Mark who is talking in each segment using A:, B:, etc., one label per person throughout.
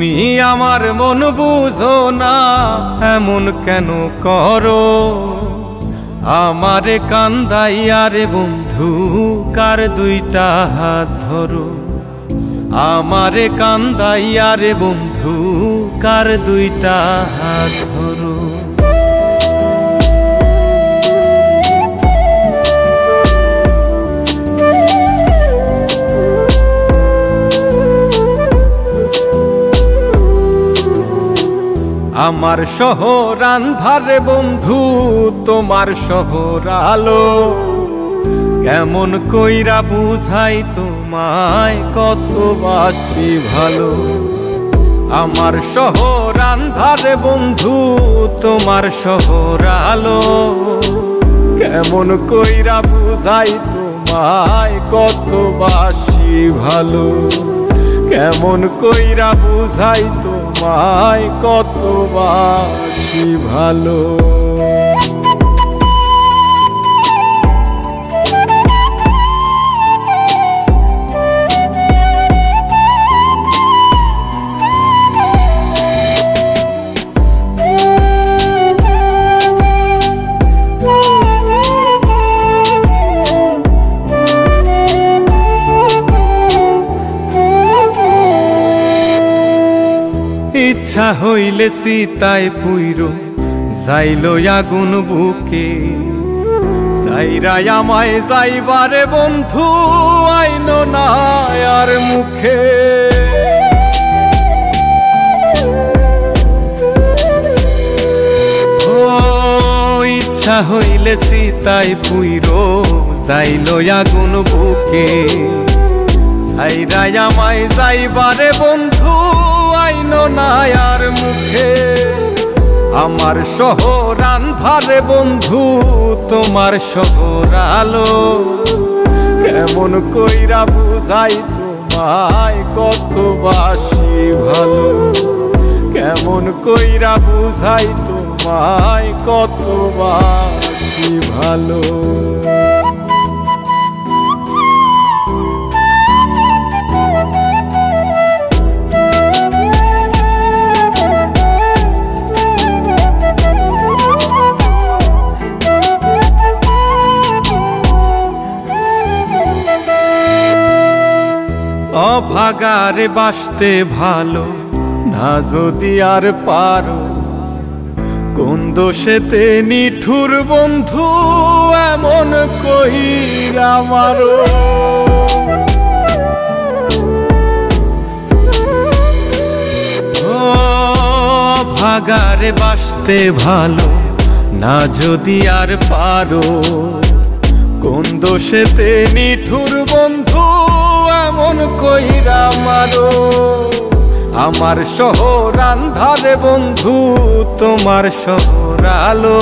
A: তুমি আমার মন বুঝো না, এমন কেন করো? আমারে কান্দাইয়া রে বন্ধু কার দুইটা হাত ধরো। আমারে কান্দাইয়া রে বন্ধু কার দুইটা হাত ধরো। আমার শহর আন্ধারে বন্ধু, তোমার শহর আলো। কেমন কইরা বুঝাই তোমায় কতবাসি ভালো। আমার শহর আন্ধারে বন্ধু, তোমার শহর আলো। কেমন কইরা বুঝাই তোমায় কতবাসি ভালো। কেমন কইরা বুঝাই তোমায় কতবাসি ভালো। ইচ্ছা হইলে সীতায় পুইরো যাইলো আগুন বুকে। সাইরাই আমায় যাইবারে বন্ধু আইনো না আর মুখে। ও ইচ্ছা হইলে সীতায় পুইরো যাইলো আগুন বুকে। সাইরাই আমায় যাইবারে বন্ধু আইনো না আর মুখে। আমার শহর আন্ধারে বন্ধু, তোমার শহর আলো। কেমন কইরা বুঝাই তোমায় কতবাসি ভালো। কেমন কইরা বুঝাই তোমায় কতবাসি ভালো। অভাগারে বাসতে ভালো না যদি আর পারো। কোন দোষেতে নিঠুর বন্ধু এমন কইরা মারো। অভাগারে বাসতে ভালো না যদি আর পারো। কোন দোষেতে নিঠুর বন্ধু এমন কইরা মারো। আমার শহর আন্ধারে বন্ধু, তোমার শহর আলো।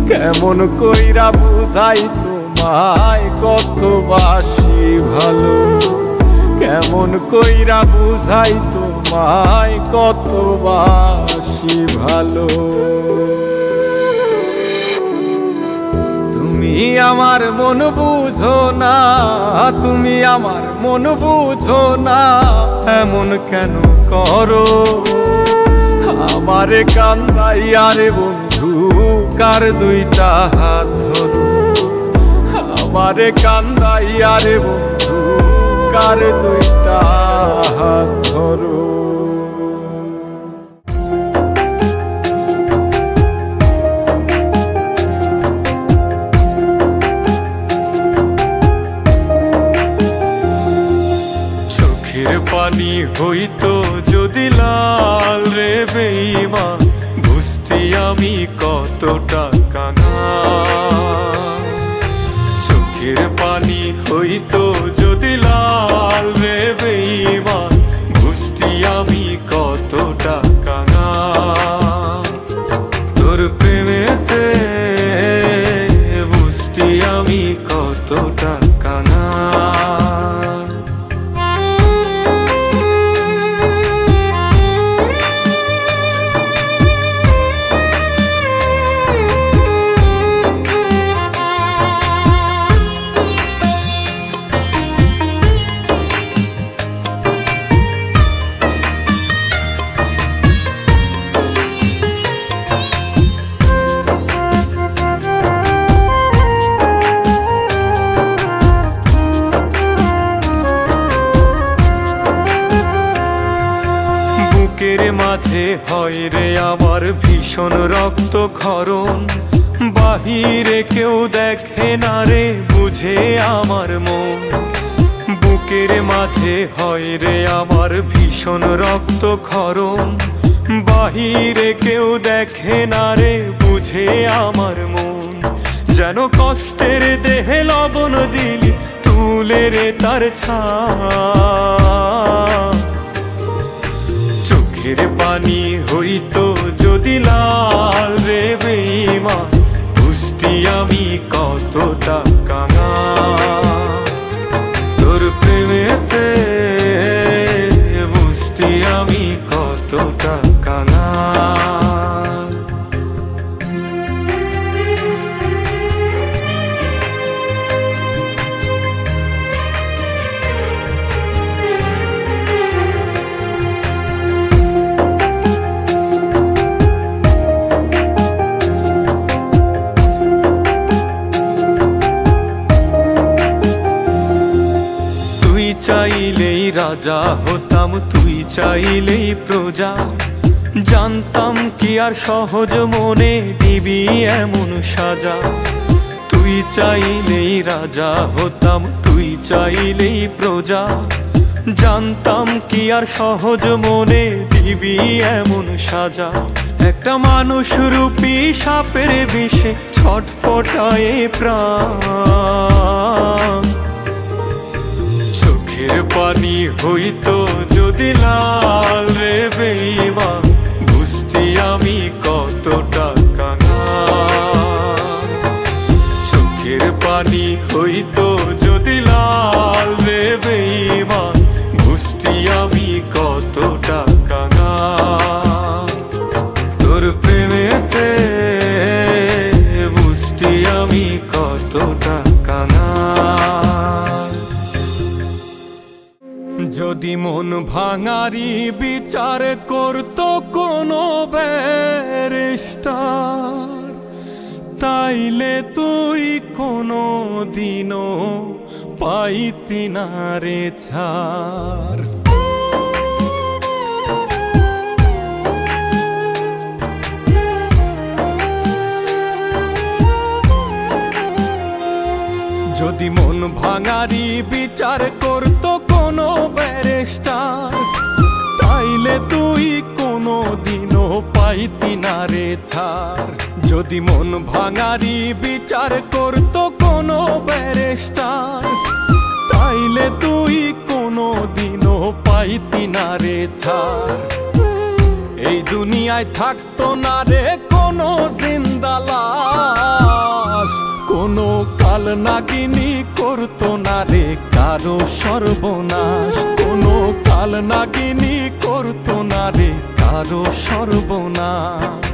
A: কেমন কইরা বুঝাই তোমায় কতবাসি ভালো। কেমন কইরা বুঝাই তোমায় কতবাসি ভালো। তুমি আমার মন বুঝো না, তুমি আমার মন বুঝো না, এমন কেন করো? আমারে কান্দাইয়া রে বন্ধু কার দুইটা হাত ধরো। আমারে কান্দাইয়া রে বন্ধু কার দুইটা হাত ধরো। পানি হইতো যদি লাল রে বেঈমান, বুঝতি আমি কতটা কাঙাল। চোখের পানি হইতো যদি লাল রে বেঈমান, বুঝতি আমি কতটা কাঙাল। তোর প্রেমেতে বুঝতি আমি কতটা কাঙাল। মাঝে হয় রে আমার ভীষণ রক্তক্ষরণ, বাহিরে কেউ দেখে না রে বুঝে আমার মন। বুকের মাঝে হয় রে আমার ভীষণ রক্তক্ষরণ, বাহিরে কেউ দেখে না রে বুঝে আমার মন। যেন কষ্টের দেহে লবণ দিলি তুলে রে তার ছাপ, চোখের পানি হইতো যদি লাল রে বেঈমান, বুঝতি আমি কতটা কাঙাল তোর প্রেমেতে, বুঝতি আমি কতটা কাঙাল। চাইলেই রাজা হতাম, তুই চাইলেই প্রজা, জানতাম কি আর সহজ মনে দিবি এমন সাজা। তুই চাইলেই রাজা হতাম, তুই চাইলেই প্রজা, জানতাম কি আর সহজ মনে দিবি এমন সাজা। একটা মানুষ রূপী সাপের বিষে ছটফটায়ে প্রাণ, চোখের পানি হইতো যদি লাল রে বেঈমান, বুঝতি আমি কতটা কাঙাল। চোখের পানি হইতো যদি লাল রে বেঈমান, বুঝতি আমি কতটা কাঙাল তোর প্রেমেতে, বুঝতি আমি কতটা কাঙাল। যদি মন ভাঙারি বিচার করতো কোনো ব্যারিস্টার, তাইলে তুই কোনো দিনও পাইতি না রে ছাড়। যদি মন ভাঙারি বিচার করতো কোনো ব্যারিস্টার, তাইলে তুই কোনো দিনও পাইতি না রে ছাড়। যদি মন ভাঙারি বিচার করতো কোনো ব্যারিস্টার, তাইলে তুই কোনো দিনও পাইতি না রে ছাড়। এই দুনিয়ায় থাকতো না রে কোনো জিন্দা লাশ, কোনো কাল নাগিনী করতো না রে কারো সর্বনাশ, কোনো কাল নাগিনী করতো না রে কারো সর্বনাশ।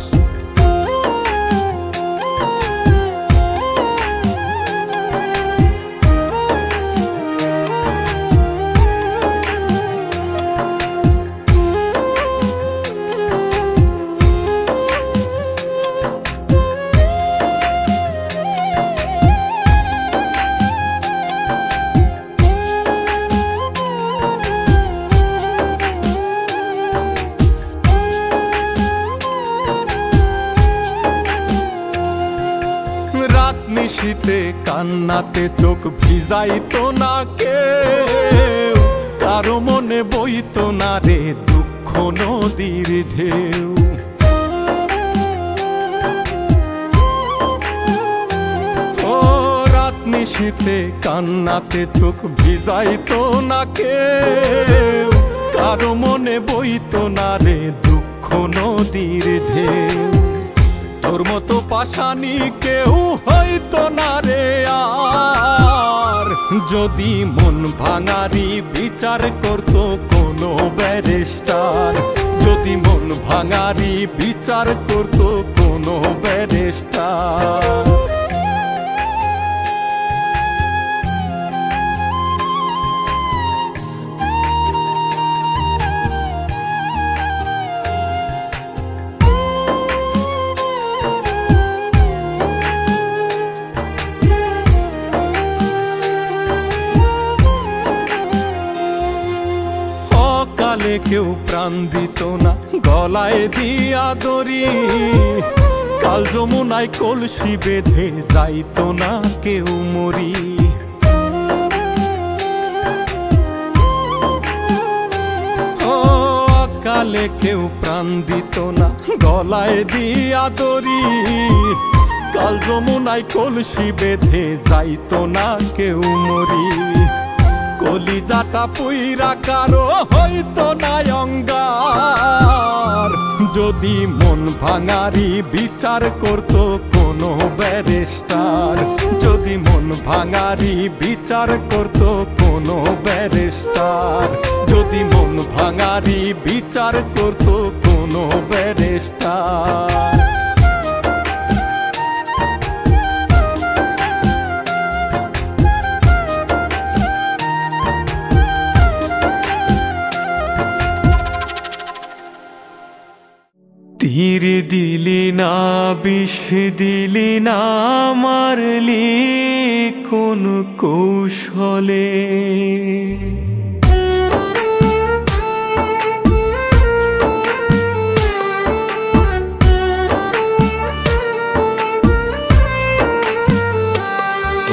A: শীতে কান্নাতে চোখ ভিজাইতো না কেউ, কারো মনে বইতো না রে দুঃখ নদীর ঢেউ। ও রাত নিশীতে কান্নাতে চোখ ভিজাইতো না কেউ, কারো মনে বইতো না রে দুঃখ নদীর ঢেউ। তোর মতো পাশানি কেউ হইতো না রে আর, যদি মন ভাঙারি বিচার করতো কোনো ব্যারিস্টার। যদি মন ভাঙারি বিচার করতো কোনো ব্যারিস্টার। অকালে কেউ প্রাণ দিত না গলায় দিয়া দড়ি, কাল যমুনায় কলসি বেঁধে যাইতো না কেউ মরি। অকালে কেউ প্রাণ দিত না গলায় দিয়া দড়ি, কাল যমুনায় কলসি বেঁধে যাইতো না কেউ মরি। কলিজাটা পুইরা কারো হইতো না অঙ্গার, যদি মন ভাঙারি বিচার করত কোনো ব্যারিস্টার, যদি মন ভাঙারি বিচার করত কোনো ব্যারিস্টার, যদি মন ভাঙারি বিচার করত কোনো ব্যারিস্টার। তীর দিলি না বিষ দিলি না মারলি কোন কৌশলে,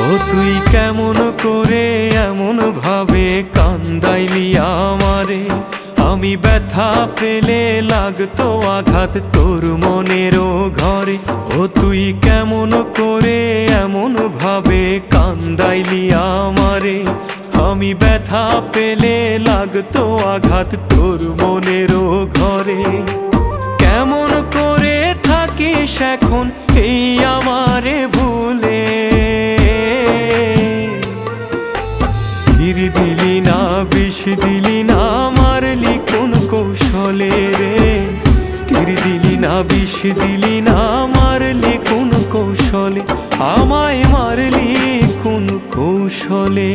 A: ও তুই কেমন করে এমন ভাবে কান্দাইলি আমারে, আমি ব্যথা পেলে লাগতো আঘাত তোর মনেরও ঘরে। ও তুই কেমন করে এমন ভাবে কান্দাইলি আমারে, আমি ব্যথা পেলে লাগতো আঘাত তোর মনেরও ঘরে। কেমন করে থাকিস এখন এই আমারে ভুলে, তীর দিলি না বিষ দিলি না মারলি কোন কৌশলে রে, তীর দিলি না বিষ দিলি না মারলি কোন কৌশলে, আমায় মারলি কোন কৌশলে।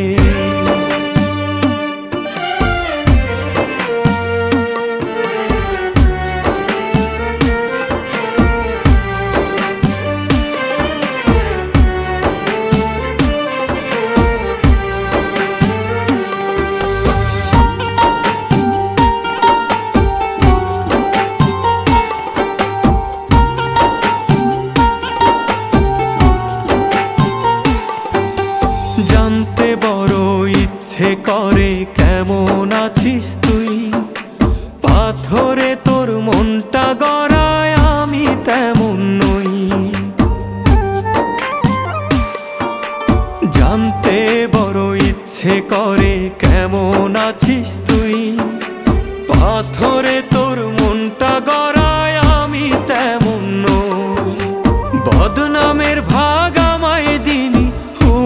A: জানতে বড় ইচ্ছে করে কেমন আছিস তুই, পাথরে তোর মনটা গড়ায় আমি তেমন নই। জানতে বড় ইচ্ছে করে কেমন আছিস তুই, পাথরে তোর মনটা গড়ায় আমি তেমন নই। বদনামের ভাগ আমায় দিলি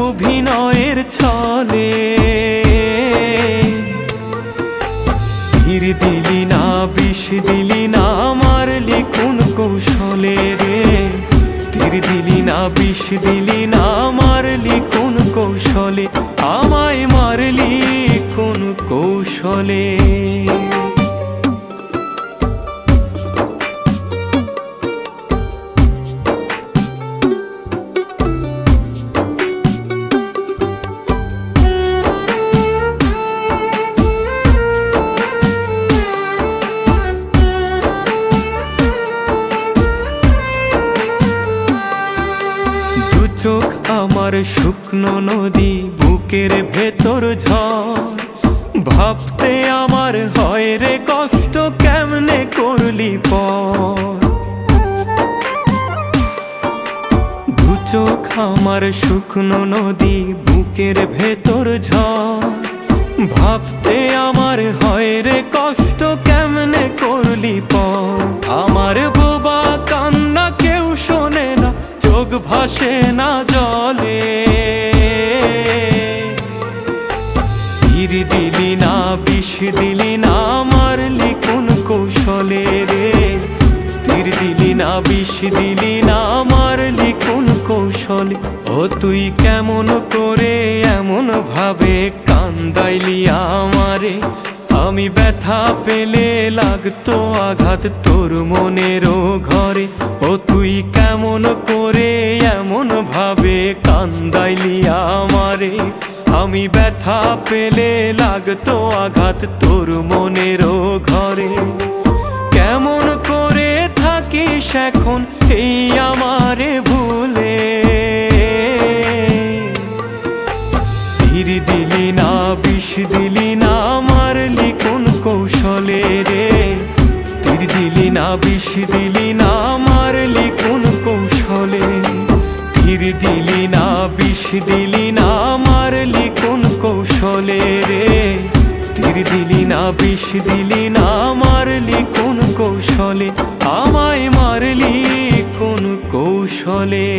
A: অভিনয়ের ছলে, তীর দিলি না বিষ দিলি না মারলি কোন কৌশলে রে, তীর দিলি না বিষ দিলি না মারলি কোন কৌশলে, আমায় মারলি কোন কৌশলে। চোখ আমার শুকনো নদী বুকের ভেতর ঝড়, ভাবতে আমার হয় রে কষ্ট কেমনে করলি পর। দু চোখ আমার শুকনো নদী বুকের ভেতর ঝড়, ভাবতে আমার হয় রে কষ্ট কেমনে করলি পর। আমার বোবা কান্না কেউ শোনে না, চোখ ভাসে না জলে, তীর দিলি না বিষ দিলি না মারলি কোন কৌশলে রে, তীর দিলি না বিষ দিলি না মারলি কোন কৌশলে। ও তুই কেমন করে এমন ভাবে কান্দাইলি আমারে, আমি ব্যথা পেলে লাগতো আঘাত তোর মনেরও ঘরে। ও তুই কেমন করে এমন ভাবে কান্দাইলি আমারে, আমি ব্যথা পেলে লাগতো আঘাত তোর মনেরও এখন এই আমারে ভুলে। তীর দিলি না বিষ দিলি না মারলি কোন কৌশলে রে, তীর দিলি না বিষ দিলি না মারলি কোন কৌশলে, তীর দিলি না বিষ দিলি না মারলি কোন কৌশলে রে, তীর দিলি না বিষ দিলি না মারলি কোন কৌশলে, আমায় মারলি কোন কৌশলে।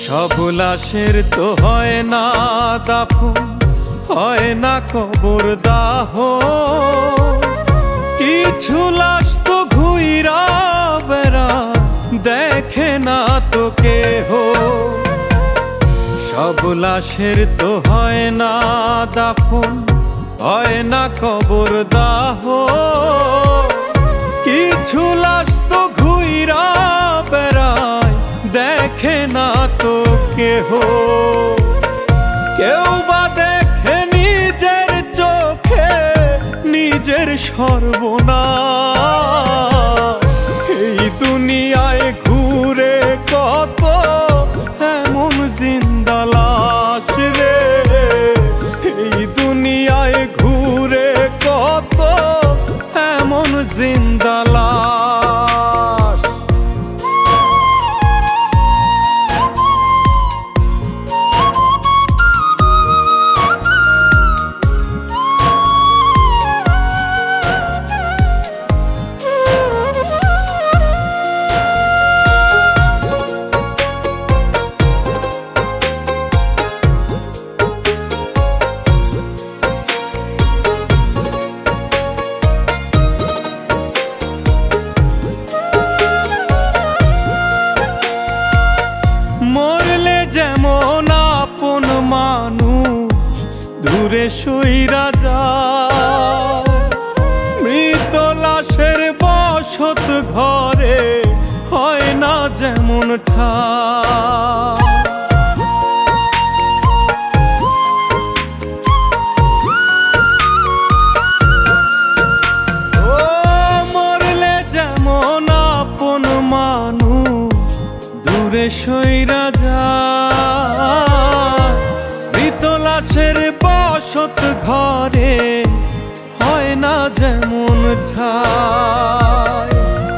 A: সব লাশের তো হয় না দাফন, হয় না কবর দাহ, কিছু লাশ তো ঘুইরা বেড়া দেখে না তো কেহ। সব লাশের তো হয় না দাফন, হয় না কবর দাহ, কিছু লাশ তো ঘুইরা বেড়ায় দেখে না তো কেহ। কেউ বা দেখে নিজের চোখে নিজের সর্বনাশ, এই দুনিয়ায় ঘুরে কত এমন জিন্দা লাশ রে, এই দুনিয়ায় ঘুরে কত এমন জিন্দা লাশ। মরলে যেমন আপন মানুষ দূরে সইরা যায়, মৃত লাশের বসত ঘরে হয় না যেমন ঠাই। ও মরলে যেমন আপন মানুষ দূরে সইরা যায়, মৃত লাশের বসত ঘরে হয় না যেমন ঠাই।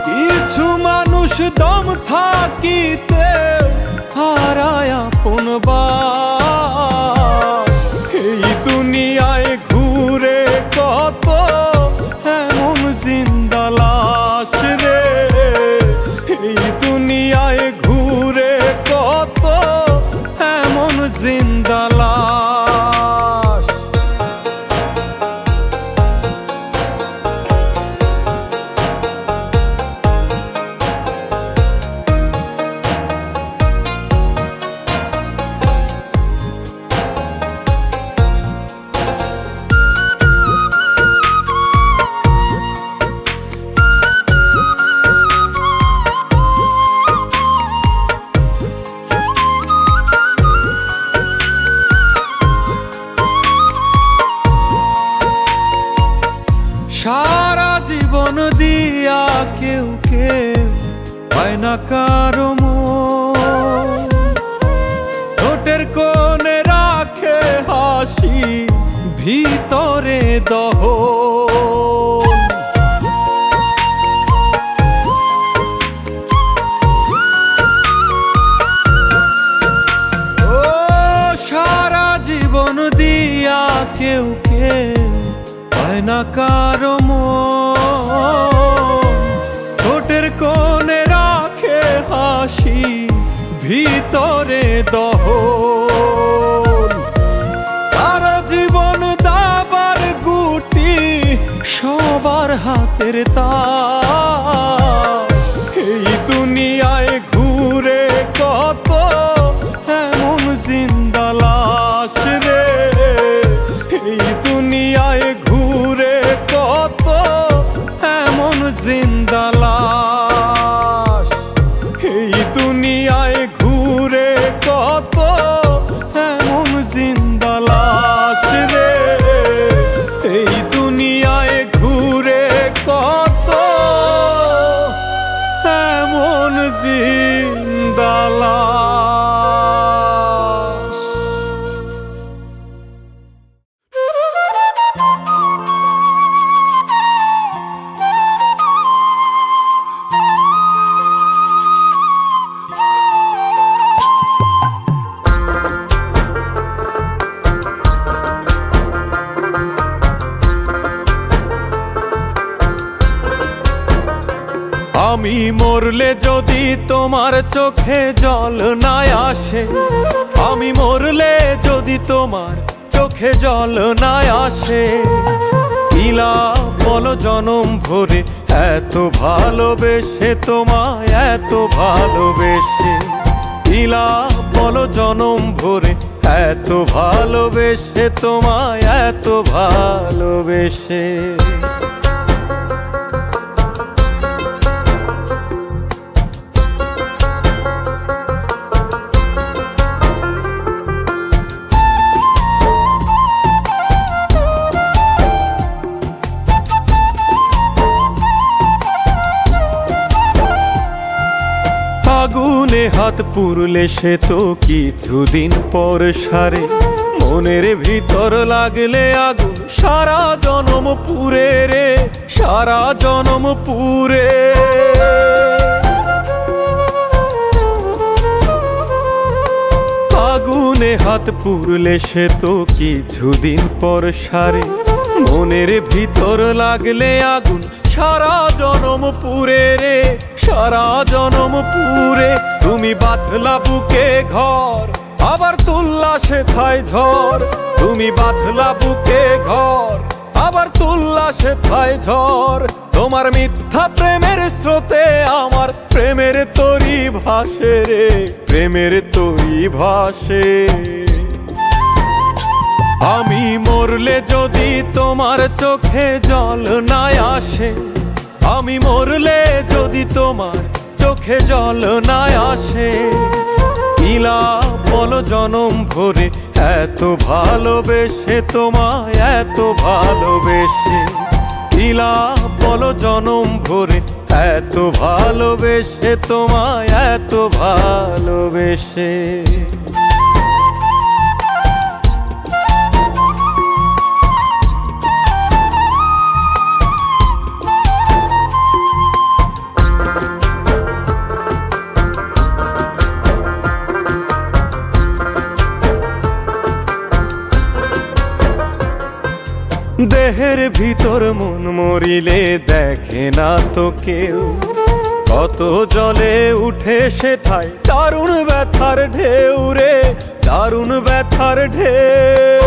A: কিছু মানুষ দম থাকিতে হারায় আপন বাস, এই দুনিয়ায় ঘুরে কত এমন জিন্দা লাশ রে, এই দুনিয়ায় ঘুরে কত এমন জিন্দা লাশ। সারা জীবন দিয়া কেউ কেউ পায় না কারো মন, ঠোঁটের কোণে রাখে হাসি ভিতরে দহন। ও সারা জীবন দিয়া কেউ কেউ পায় না কারো মন, ঠোঁটের কোণে রাখে হাসি ভিতরে দহন। কারো জীবন দাবার গুটি সবার হাতের তাস, এই দুনিয়ায় ঘুরে কত এমন জিন্দা দুনিয়ায় ঘুরে কত এমন জিন্দা লাশ রে, এই দুনিয়ায় ঘুরে কত এমন জিন্দা লাশ। আমি মরলে যদি তোমার চোখে জল না আসে, আমি মরলে যদি তোমার চোখে জল না আসে, ইলা বলো জনম ভরে এত ভালোবেসে তোমায় এত ভালোবেসে, ইলা বলো জনম ভরে এত ভালোবেসে তোমায় এত ভালোবেসে। আগুনে হাত পুরলে সে তো কিছুদিন পর সারে, মনের ভিতর লাগলে আগুন সারা জনম পুরে রে, সারা জনম পুরে। আগুনে হাত পুরলে সে তো কিছুদিন পর সারে, মনের ভিতর লাগলে আগুন সারা জনম পুরে রে, সারা জনম পুরে। তুমি বাঁধলা বুকে ঘর আবার তুললা সেথায় ঝড়, তুমি বাঁধলা বুকে ঘর আবার তুললা সেথায় ঝড়। তোমার মিথ্যা প্রেমের স্রোতে আমার প্রেমের তরি ভাসে রে, প্রেমের তরি ভাসে। আমি মরলে যদি তোমার চোখে জল না আসে, আমি মরলে যদি তোমার চোখে জল না আসে, ইলা বলো জনম ভরে এত ভালোবেসে তোমায় এত ভালোবেসে, ইলা বলো জনম ভরে এত ভালোবেসে তোমায় এত ভালোবেসে। দেহের ভিতর মন মরিলে দেখে না তো কেউ, কত জলে উঠে সেথায় দারুণ ব্যথার ঢেউ রে, দারুণ ব্যথার ঢেউ।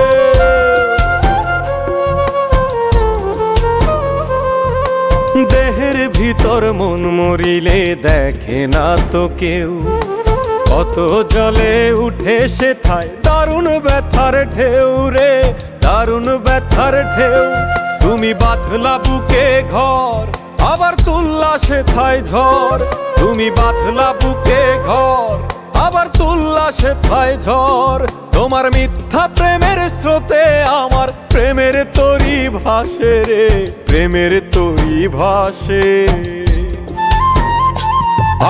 A: দেহের ভিতর মন মরিলে দেখে না তো কেউ, কত জলে উঠে সেথায় দারুণ ব্যথার ঢেউ রে, দারুণ ব্যথার ঢেউ। তুমি বাঁধলা বুকে ঘর আবার তুললা সেথায় ঝড়, তুমি বাঁধলা বুকে ঘর আবার তুললা সেথায় ঝড়। তোমার মিথ্যা প্রেমের স্রোতে আমার প্রেমের তরি ভাসে রে, প্রেমের তরি ভাসে।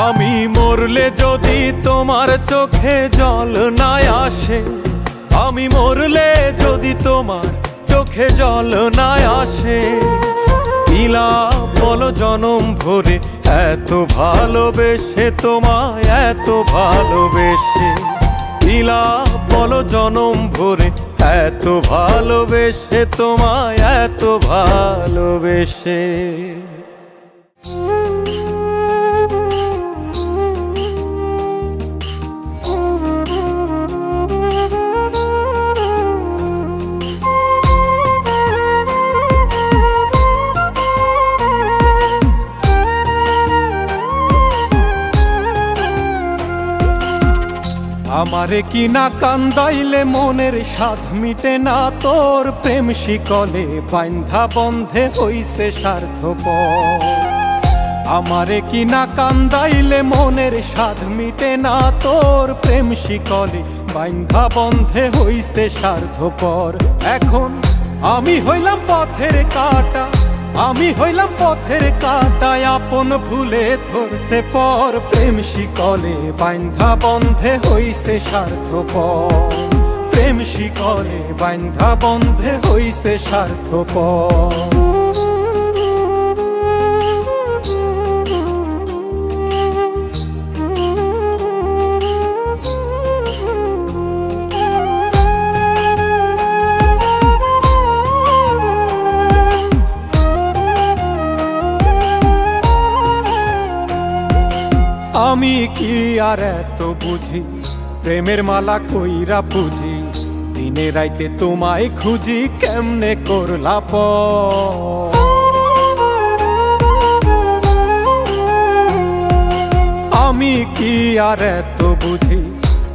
A: আমি মরলে যদি তোমার চোখে জল না আসে, আমি মরলে যদি তোমার চোখে জল না আসে, ইলা বলো জনম ভরে এত ভালোবেসে তোমায় এত ভালোবেসে, ইলা বলো জনম ভরে এত ভালোবেসে তোমায় এত ভালোবেসে। আমারে কি না কান্দাইলে মনের স্বাদ মিটে না, তোর প্রেম শিকলে বান্ধা বন্ধে হইছে স্বার্থপর। আমারে কি না কান্দাইলে মনের স্বাদ মিটে না তোর প্রেম শিকলে বাইন্ধা বন্ধে হইছে স্বার্থপর। এখন আমি হইলাম পথের কাঁটা, আমি হইলাম পথের কাঁটায় আপন ভুলে ধরছে পর। প্রেম শিকলে বাইন্ধা বন্ধে হইছে স্বার্থপর, প্রেম শিকলে বাইন্ধা বন্ধে হইছে স্বার্থপর। আমি কি আর এত বুঝি, প্রেমের মালা কইরা পুজি, দিনে রাইতে তোমায় খুঁজি, কেমনে করলা পর। আমি কি আর এত বুঝি,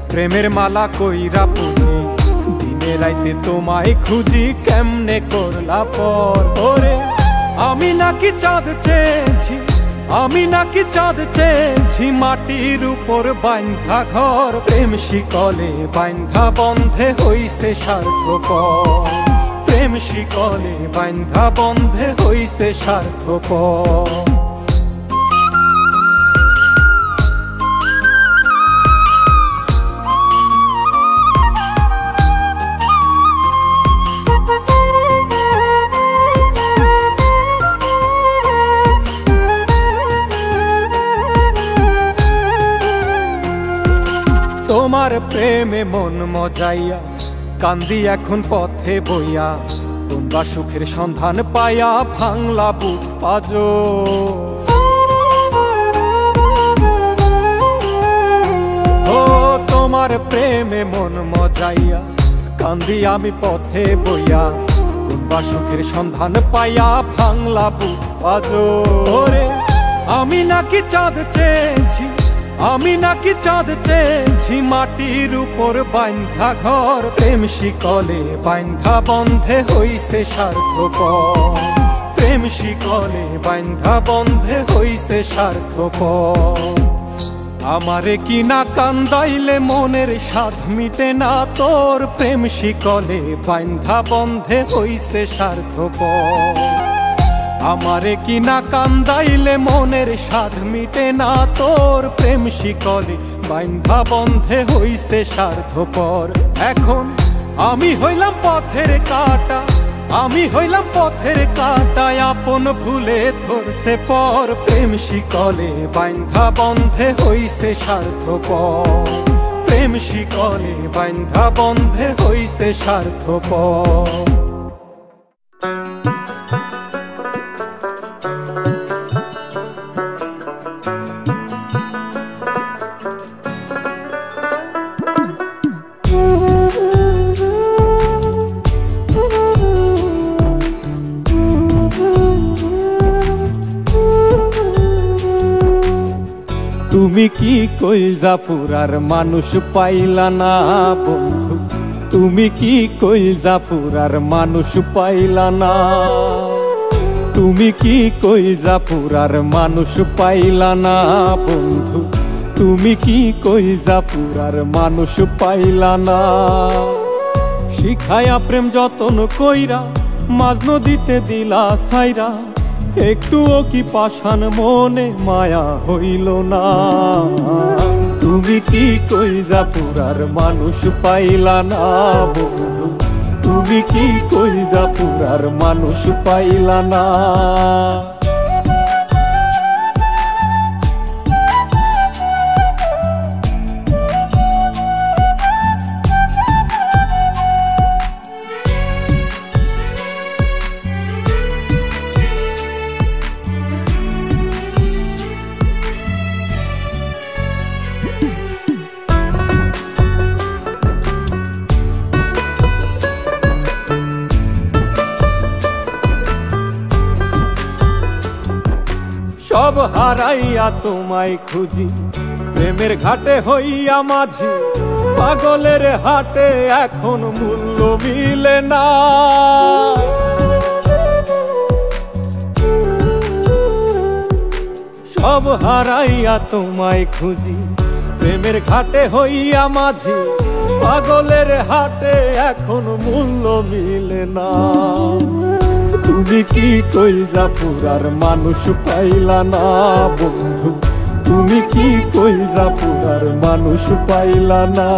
A: প্রেমের মালা কইরা পুজি, দিনে রাইতে তোমায় খুঁজি, কেমনে করলা পর। ওরে আমি নাকি চাঁদ চেয়েছি, আমি নাকি চাঁদ চেয়েছি, মাটির উপর বাইন্ধা ঘর। প্রেম শিকলে বাইন্ধা বন্ধে হইছে স্বার্থপর, প্রেম শিকলে বাইন্ধা বন্ধে হইছে স্বার্থপর। তোমার প্রেমে মন মজাইয়া কান্দি এখন পথে বইয়া, তোমরা সুখের সন্ধান পাইয়া ভাঙলা বুক পাজো। ও তোমার প্রেমে মন মজাইয়া কান্দি আমি পথে বইয়া, তোমরা সুখের সন্ধান পাইয়া ভাঙলা বুক পাজো। ওরে আমি নাকি চাঁদ চেয়েছি, আমি নাকি চাঁদ চেয়েছি, মাটির উপর বাইন্ধা ঘর। প্রেম শিকলে বাইন্ধা বন্ধে হইছে স্বার্থপর, প্রেম শিকলে বাইন্ধা বন্ধে হইছে স্বার্থপর। আমারে কি না কান্দাইলে মনের স্বাদ মিটে না তোর প্রেম শিকলে বাইন্ধা বন্ধে হইছে স্বার্থপর। আমারে কি না কান্দাইলে মনের স্বাদ মিটে না তোর প্রেম শিকলে বাইন্ধা বন্ধে হইছে স্বার্থপর। এখন আমি হইলাম পথের কাঁটা, আমি হইলাম পথের কাঁটায় আপন ভুলে ধরছে পর। প্রেম শিকলে বাইন্ধা বন্ধে হইছে স্বার্থপর, প্রেম শিকলে বাইন্ধা বন্ধে হইছে স্বার্থপর। তুমি কি কইলজা পুরার মানুষ পাইলা না বন্ধু, তুমি কি কইলজা পুরার মানুষ পাইলা না, তুমি কি কইলজা পুরার মানুষ পাইলা না বন্ধু, তুমি কি কইলজা পুরার মানুষ পাইলা না। শিখায়া প্রেম যতন কইরা মাঝ নদীতে দিলা ছাইরা, একটুও কি পাষাণ মনে মায়া হইল না। তুমি কি কইলজা পুরার মানুষ পাইলা না বন্ধু, তুমি কি কইলজা পুরার মানুষ পাইলা না। সব হারাইয়া তোমায় খুঁজি, প্রেমের ঘাটে হইয়া মাঝি, পাগলের হাটে এখন মূল্য মিলে না। সব হারাইয়া তোমায় খুঁজি, প্রেমের ঘাটে হইয়া মাঝি, পাগলের হাটে এখন মূল্য মিলে না। তুমি কি কইলা পুরার মানুষ পাইলা না বন্ধু, তুমি কি কইলা পুরার মানুষ পাইলা না।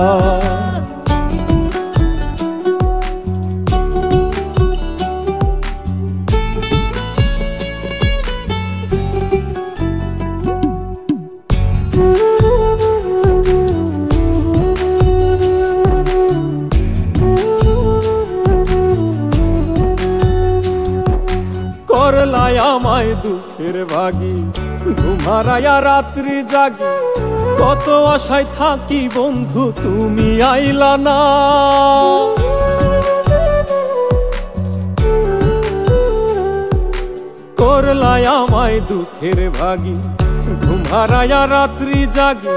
A: করলাই আমায় দুঃখের ভাগী, ঘুমারায়া রাত্রি জাগি, কত আশায় থাকি বন্ধু তুমি আইলা না। করলাই আমায় দুঃখের ভাগী, ঘুমারায়া রাত্রি জাগি,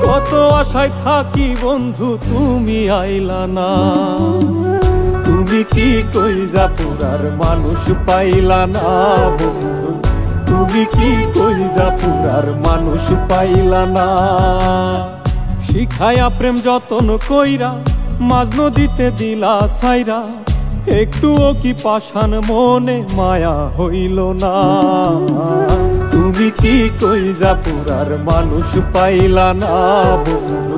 A: কত আশায় থাকি বন্ধু তুমি আইলা না। তুমি কি কইলা পুরার মানুষ পাইলা না বন্ধু, তুমি কি কইলা পুরার মানুষ পাইলা না। শিখায়া প্রেম যতন কইরা মাঝ নদীতে দিলা ছাইরা, একটুও কি পাষাণ মনে মায়া হইল না। তুমি কি কইলা পুরার মানুষ পাইলা না বন্ধু,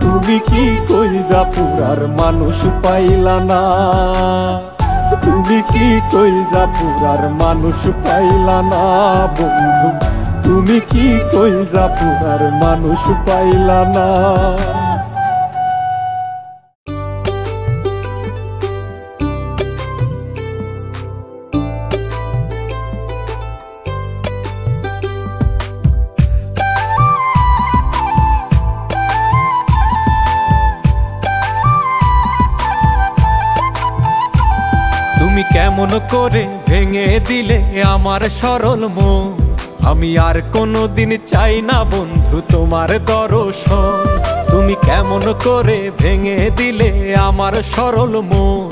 A: তুমি কি কইলা পুরার মানুষ পাইলা না। তুমি কি কইলা পুরার মানুষ পাইলা না বন্ধু, তুমি কি কইলা পুরার মানুষ পাইলা না। তুমি কেমন করে ভেঙে দিলে আমার সরল মন, আমি আর কোনোদিন চাই না বন্ধু তোমার দর্শন। তুমি কেমন করে ভেঙে দিলে আমার সরল মন,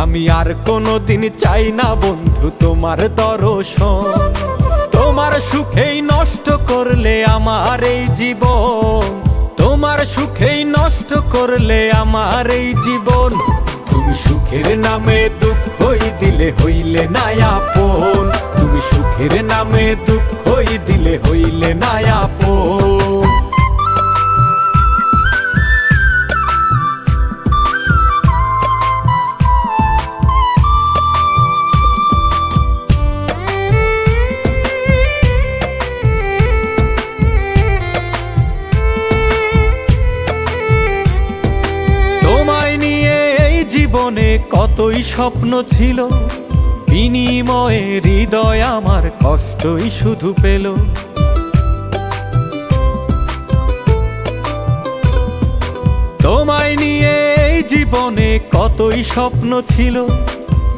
A: আমি আর কোনোদিন চাই না বন্ধু তোমার দর্শন। তোমার সুখেই নষ্ট করলে আমার এই জীবন, তোমার সুখেই নষ্ট করলে আমার এই জীবন। তুমি সুখের নামে দুঃখই দিলে হইলে না আপন, তুমি সুখের নামে দুঃখই দিলে হইলে না আপন। তোমায় নিয়ে এই জীবনে কতই স্বপ্ন ছিল, বিনিময়ে হৃদয় আমার কষ্টই শুধু পেল। তোমায় নিয়ে এই জীবনে কতই স্বপ্ন ছিল,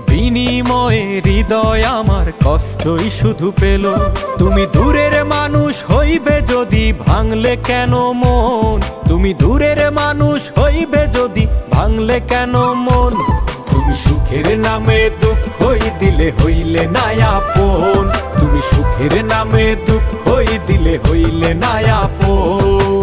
A: বিনিময়ে হৃদয় আমার কষ্টই শুধু পেল। তুমি দূরের মানুষ হইবে যদি ভাঙলে কেন মন, তুমি দূরের মানুষ হইবে যদি ভাঙলে কেন মন। তুমি সুখের নামে দুঃখই দিলে হইলে না আপন, তুমি সুখের নামে দুঃখই দিলে হইলে না আপন।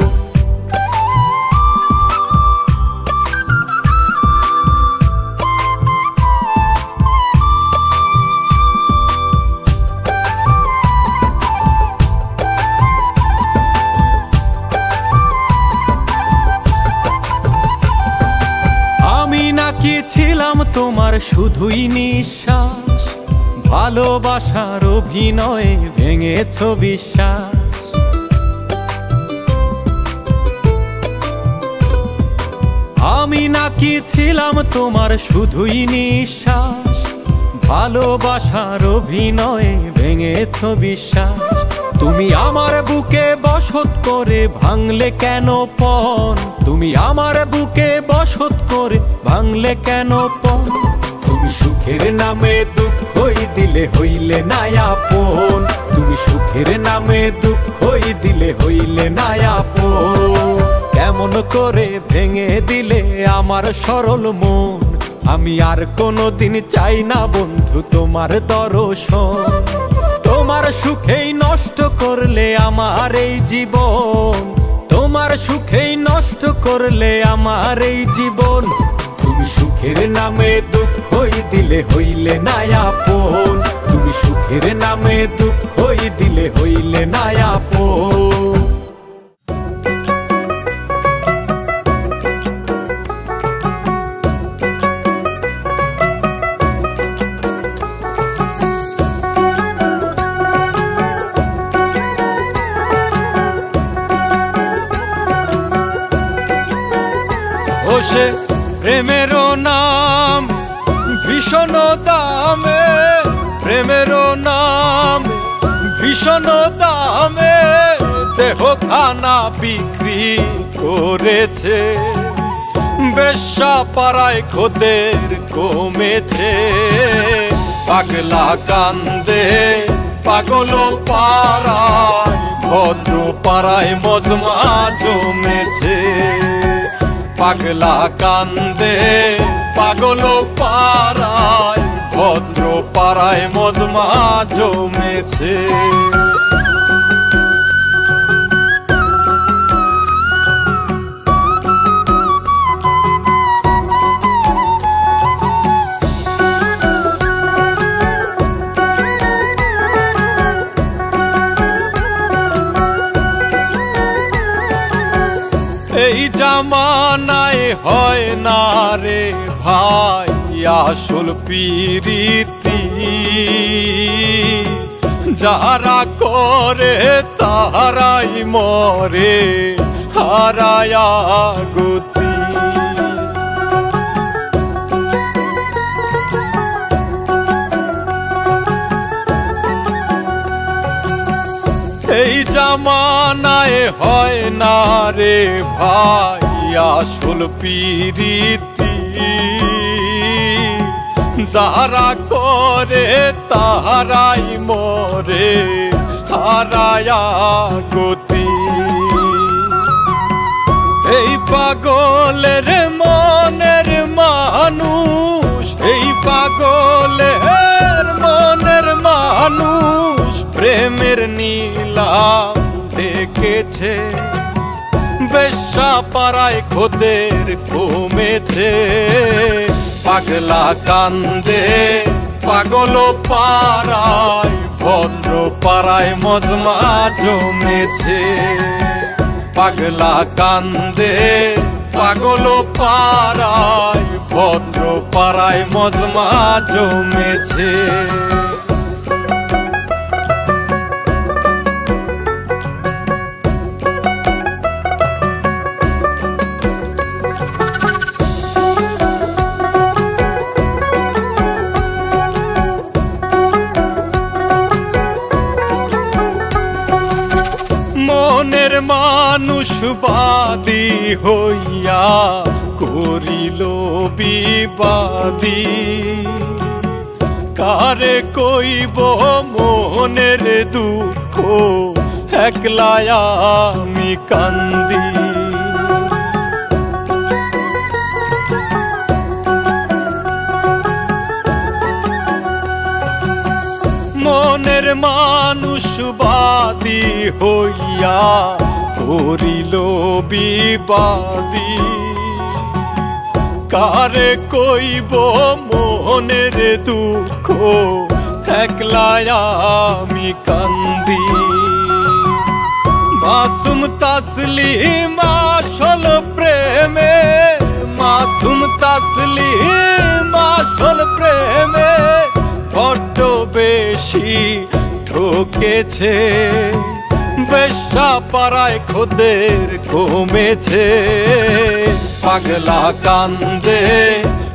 A: আমি নাকি ছিলাম তোমার শুধুই নিঃশ্বাস, ভালোবাসার অভিনয়ে ভেঙেছ বিশ্বাস। আমি নাকি ছিলাম তোমার শুধুই নিঃশ্বাস, ভালোবাসার অভিনয়ে ভেঙেছ বিশ্বাস। তুমি আমার বুকে বসত করে ভাঙলে কেন পণ, তুমি আমার বুকে বসত করে ভাঙলে কেন পণ। তুমি সুখের নামে দুঃখই দিলে হইলে না আপন, তুমি সুখের নামে দুঃখই দিলে হইলে না আপন। কেমন করে ভেঙে দিলে আমার সরল মন, আমি আর কোনোদিন চাই না বন্ধু তোমার দর্শন। তোমার তোমার সুখেই নষ্ট করলে আমার এই জীবন, তোমার সুখেই নষ্ট করলে আমার এই জীবন। তুমি সুখের নামে দুঃখই দিলে হইলে না আপন, তুমি সুখের নামে দুঃখই দিলে হইলে না আপন। সে প্রেমের নাম ভীষণ দামে, প্রেমের নাম ভীষণ দামে দেহ খানা বিক্রি করেছে। বেশ্যা পাড়ায় খোদের কমেছে, পাগলা কান্দে পাগল পাড়ায়, ভদ্র পাড়ায় মজমা জমেছে। পাগলা কান্দে পাগল পাড়ায়, ভদ্র পাড়ায় মজমা জমেছে। এই জামানায় হয় না রে ভাই আসল প্রীতি, যারা করে তারাই মরে হারায়া গতি। এই জামানায় হয় না রে ভাই আসল প্রীতি, যারা করে তারাই মরে হারায়া গতি। এই পাগলের মনের মানুষ, এই পাগলের মনের মানুষ প্রেমের নীলাম দেখেছে। বেশ্যা পাড়ায় খোদের কমেছে, পাগলা কান্দে পাগল পাড়ায়, ভদ্র পাড়ায় মজমা জমেছে। পাগলা কান্দে পাগল পাড়ায়, ভদ্র পাড়ায় মজমা জমেছে। মনের মানুষ বাদী হইয়া করিল বিবাদী, কারে কইব মনের দুঃখ একলা আমি কান্দি। মনের মানুষ বাদী হইয়া করিল বিবাদী, কারে কইব মনের দুঃখ একলা আমি কান্দি। মাসুম তাসলিম আসল প্রেমে, মাসুম তাসলিম আসল প্রেমে বড্ড বেশি ঠকেছে। বেশ্যা পাড়ায় খোদের কমেছে, পাগলা কান্দে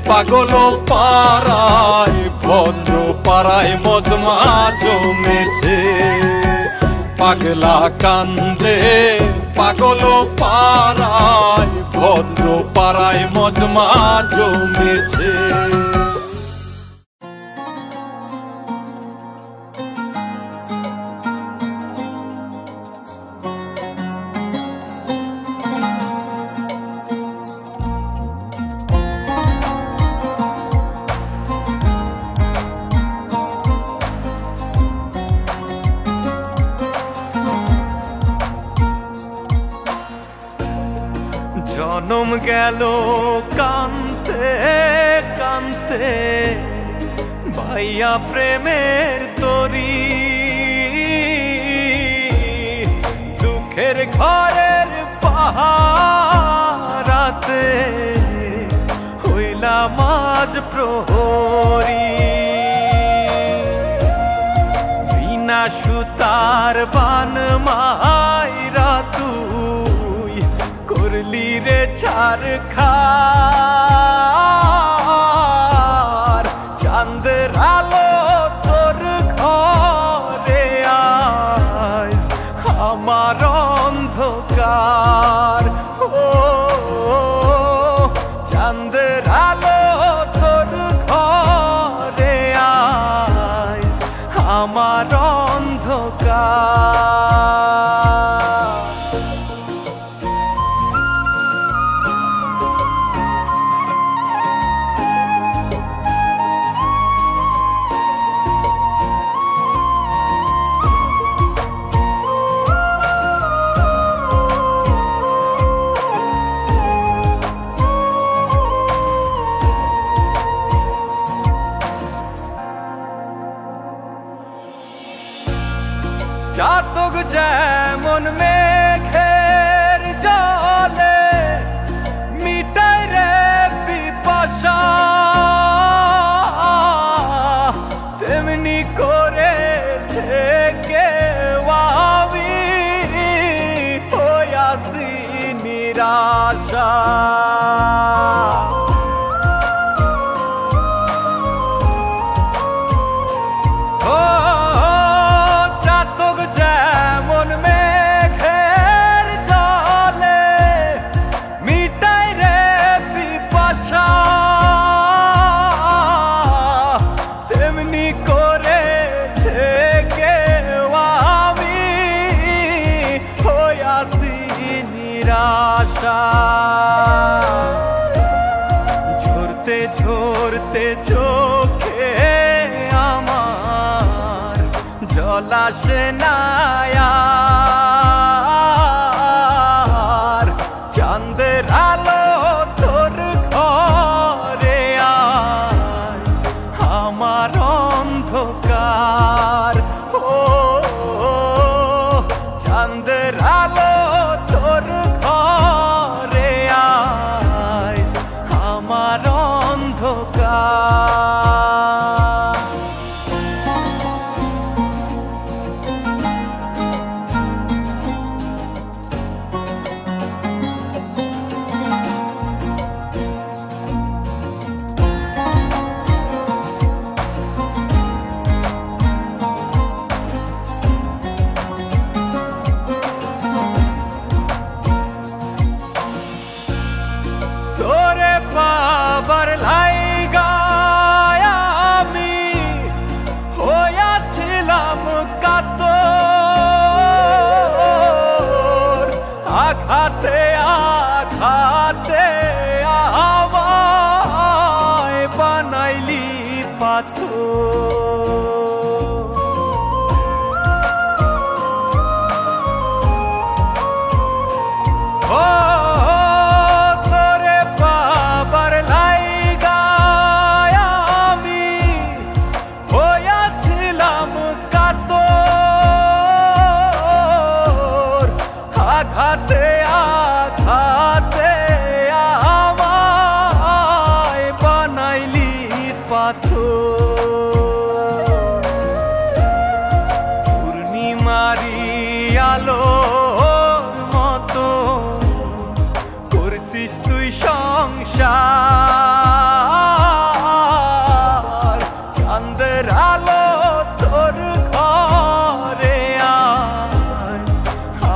A: পাগল পাড়ায়, ভদ্র পাড়ায় মজমা জমেছে। পাগলা কান্দে পাগল পাড়ায়, ভদ্র পাড়ায় মজমা জমেছে। জনম গেল কান্তে কান্তে ভাইয়া প্রেমের তরি দুঃখের ঘরের পাহারাতে হইলাম আজ প্রহরী বিনা সুতার বান মাইরা তুই করলি রে ছারখার চাঁদের আলো তোর ঘরে আজ আমার অন্ধকার ও চাঁদের আলো তোর ঘরে আজ আমার অন্ধকার জাতক যেমন মেঘের জলে মিটাই রে পিপাসা তেমনি করে থেকে আমি হইয়াছি নিরাশা ঝরতে ঝরতে চোখে আমার জল আসে না আর চাঁদের আলো তোর ঘরে আজ আমার অন্ধকার ও চাঁদের আলো তোর ঘরে আজ আমার অন্ধকার তোরে পাবার লাইগায় আমি হইয়াছিলাম কাতর আঘাতে আঘাতে আমায় বানাইলি পাথর আঘাতে আঘাতে আমায় বানাইলি পাথর পূর্ণিমারি আলোর মতো করছিস তুই সংসার চাঁদের আলো তোর ঘরে আজ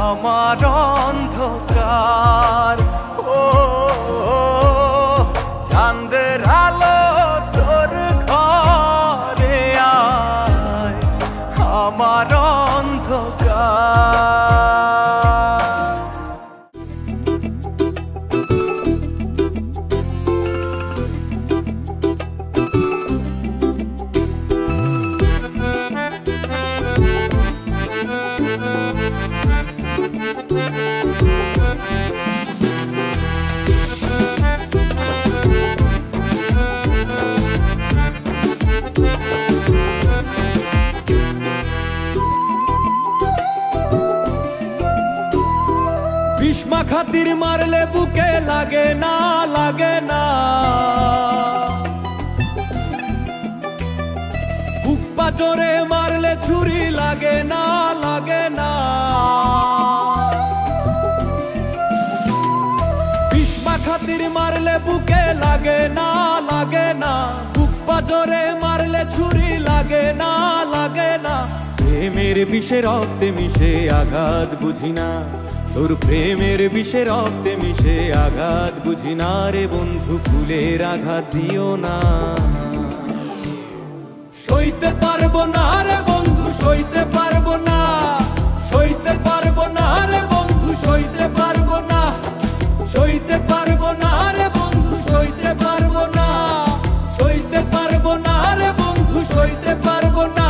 A: আমার অন্ধকার ও চাঁদের আলো তোর ঘরে আজ আমার অন্ধকার খাতির মারলে বুকে লাগে না, লাগে না। বুক পাজরে মারলে ছুরি লাগে না, লাগে না। বিষ্মা খাতির মারলে বুকে লাগে না, লাগে না। বুক পাজরে মারলে ছুরি লাগে না, লাগে না। প্রেমের বিষে রক্তে মিশে আঘাত বুঝি না, তোর প্রেমের বিষে রক্তে মিশে আঘাত বুঝি না রে বন্ধু, ফুলের আঘাত দিও না। সইতে পারবো না রে বন্ধু, সইতে পারবো না, সইতে পারবো না রে বন্ধু, সইতে পারবো না, সইতে পারবো না রে বন্ধু, সইতে পারবো না, সইতে পারবো না রে বন্ধু, সইতে পারবো না।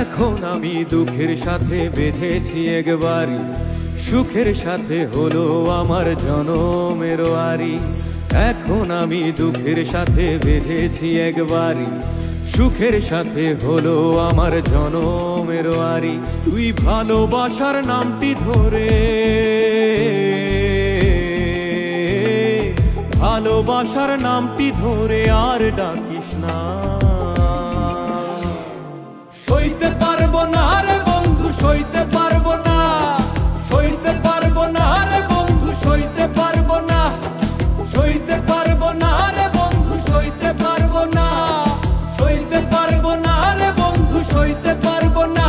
A: এখন আমি দুঃখের সাথে বেঁধেছি একবারই, সুখের সাথে হলো আমার জনমের আরি। এখন আমি দুঃখের সাথে বেঁধেছি একবারই, সুখের সাথে হলো আমার জনমের আরি। তুই ভালোবাসার নামটি ধরে, ভালোবাসার নামটি ধরে আর ডাকিস না। সইতে পারবো না রে বন্ধু, সইতে পারবো না, সইতে পারবো না রে বন্ধু, সইতে পারবো না, সইতে পারবো না রে বন্ধু, সইতে পারবো না, সইতে পারবো না রে বন্ধু, সইতে পারবো না।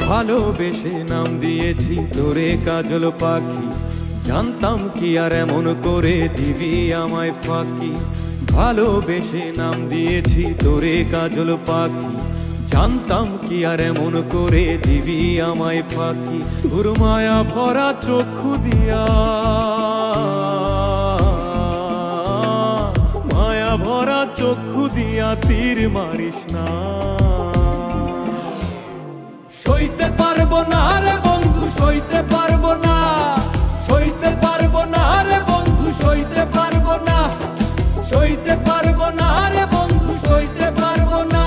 A: ভালোবেসে নাম দিয়েছি তোরে কাজল পাখি, জানতাম কি আর এমন করে দিবি আমায় ফাঁকি। ভালোবেসে নাম দিয়েছি তোরে কাজল পাখি, জানতাম কি আর এমন করে দিবি আমায় ফাঁকি। তোর মায়া ভরা চক্ষু দিয়া, মায়া ভরা চক্ষু দিয়া তীর মারিস না। সইতে পারবো না রে বন্ধু, সইতে পারবো না, সইতে পারবো না রে বন্ধু, সইতে পারবো না, সইতে পারবো না রে বন্ধু, সইতে পারবো না,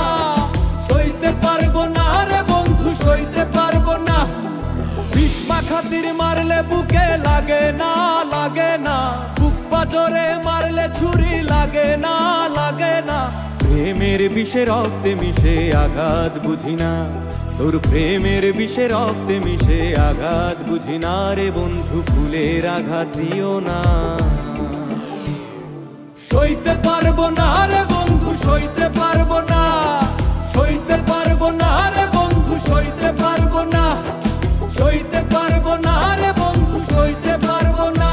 A: সইতে পারবো না রে বন্ধু, সইতে পারবো না। বিষ্মা খাতির মারলে বুকে লাগে না, লাগে না। বুক পাজরে মারলে ছুরি লাগে না, লাগে না। প্রেমের বিষে রক্তে মিশে আঘাত বুঝি না, তোর প্রেমের বিষে রক্তে মিশে আঘাত বুঝি না রে বন্ধু, ফুলের আঘাত দিও না। সইতে পারবো না রে বন্ধু, সইতে পারবো না, সইতে পারবো না রে বন্ধু, সইতে পারবো না, সইতে পারবো না রে বন্ধু, সইতে পারবো না,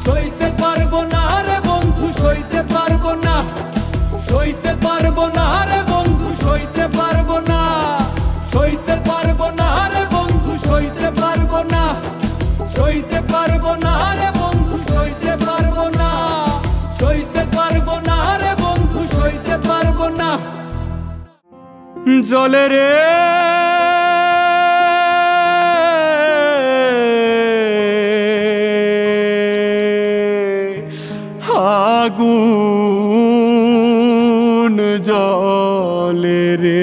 A: সইতে পারবো না রে বন্ধু, সইতে পারবো না, সইতে পারবো না রে বন্ধু, সইতে পারবো না, সইতে পারবো না রে বন্ধু, সইতে পারবো না, সইতে পারবো না রে বন্ধু, সইতে পারবো না, সইতে পারবো না রে বন্ধু, সইতে পারবো না। জলে রে আগুন, জলে রে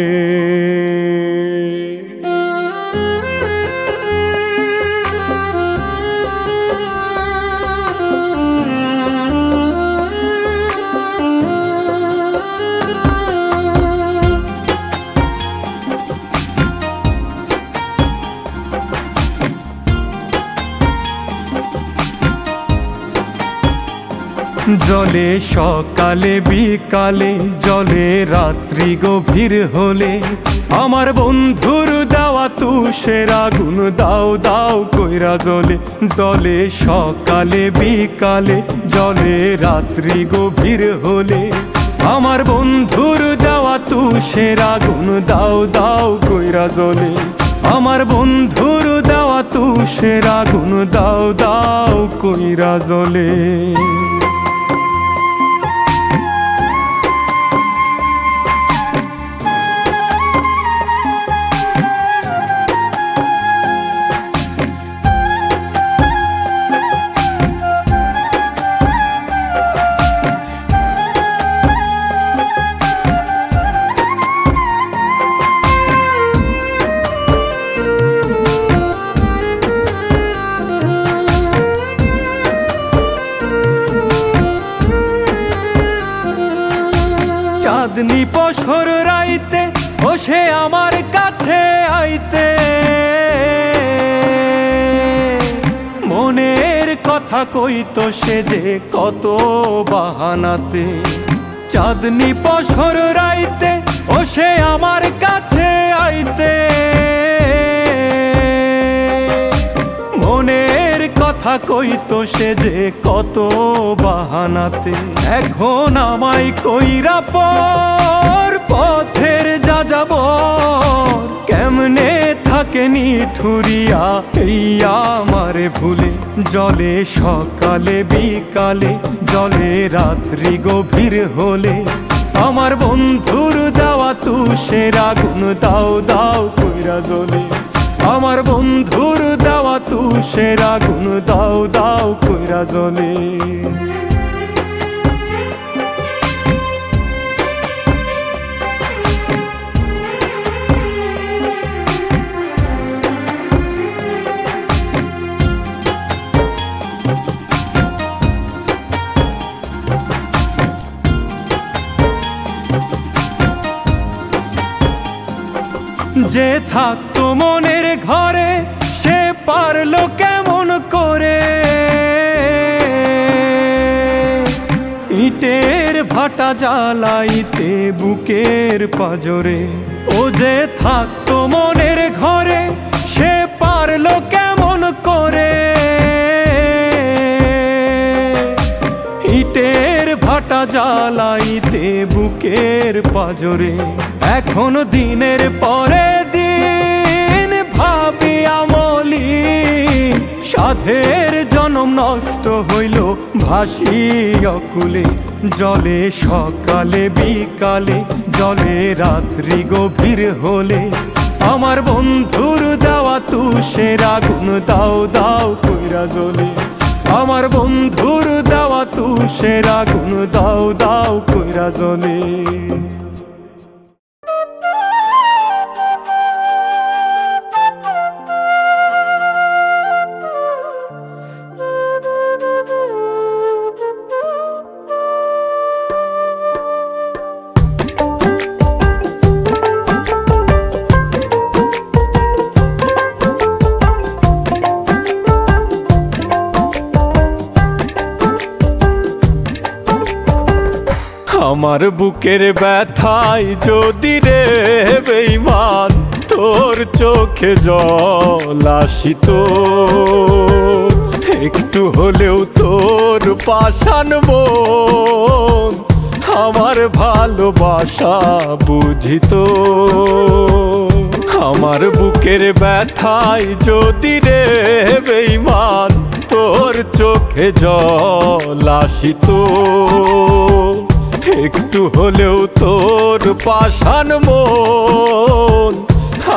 A: জলে সকালে বিকালে, জলে রাত্রি গভীর হলে, আমার বন্ধুর দেওয়া তুষের আগুন দাও দাও কইরা জ্বলে। জলে সকালে বিকালে, জলে রাত্রি গভীর হলে, আমার বন্ধুর দেওয়া তুষের আগুন দাও দাও কইরা জ্বলে। আমার বন্ধুর দেওয়া তুষের আগুন দাও দাও কইরা জ্বলে। চাঁদনি পশর রাইতে বসে আমার কাছে আইতে, মনের কথা কইতো সে যে কত বাহানাতে। চাঁদনি পশর রাইতে বসে আমার কাছে আইতে, মনের কথা কইতো সে যে কত বাহানাতে। এখন আমায় কইরা পর পথের যা যাব, কেমনে থাকে নিঠুরিয়া এই আমারে ভুলে। জলে সকালে বিকালে, জলে রাত্রি গভীর হলে, আমার বন্ধুর দেওয়া তুষের আগুন দাও দাও কইরা জ্বলে। আমার বন্ধুর দেওয়া তুষের আগুন দাও দাও কইরা জ্বলে। যে থাকতো মনের ঘরে সে পারলো কেমন করে, ইটের ভাটা জ্বালাইতে বুকের পাজরে। ও যে থাকতো মনের ঘরে সে পারলো কেমন করে, ইটের ভাটা জ্বালাইতে বুকের পাজরে। এখন দিনের পরে দিন ভাবি আমলি, সাধের জনম নষ্ট হইল ভাসি অকুলে। জলে সকালে বিকালে, জলে রাত্রি গভীর হলে, আমার বন্ধুর দেওয়া তুষের আগুন দাও দাও কইরা জ্বলে। আমার বন্ধুর দেওয়া তুষের আগুন দাও দাও কইরা জ্বলে। আমার বুকের ব্যথায় যদি রে বেঈমান তোর চোখে জল আসিত, একটু হলেও তোর পাষাণ মন আমার ভালোবাসা বুঝিত। আমার বুকের ব্যথায় যদি রে বেঈমান তোর চোখে জল আসিত, একটু হলেও তোর পাষাণ মন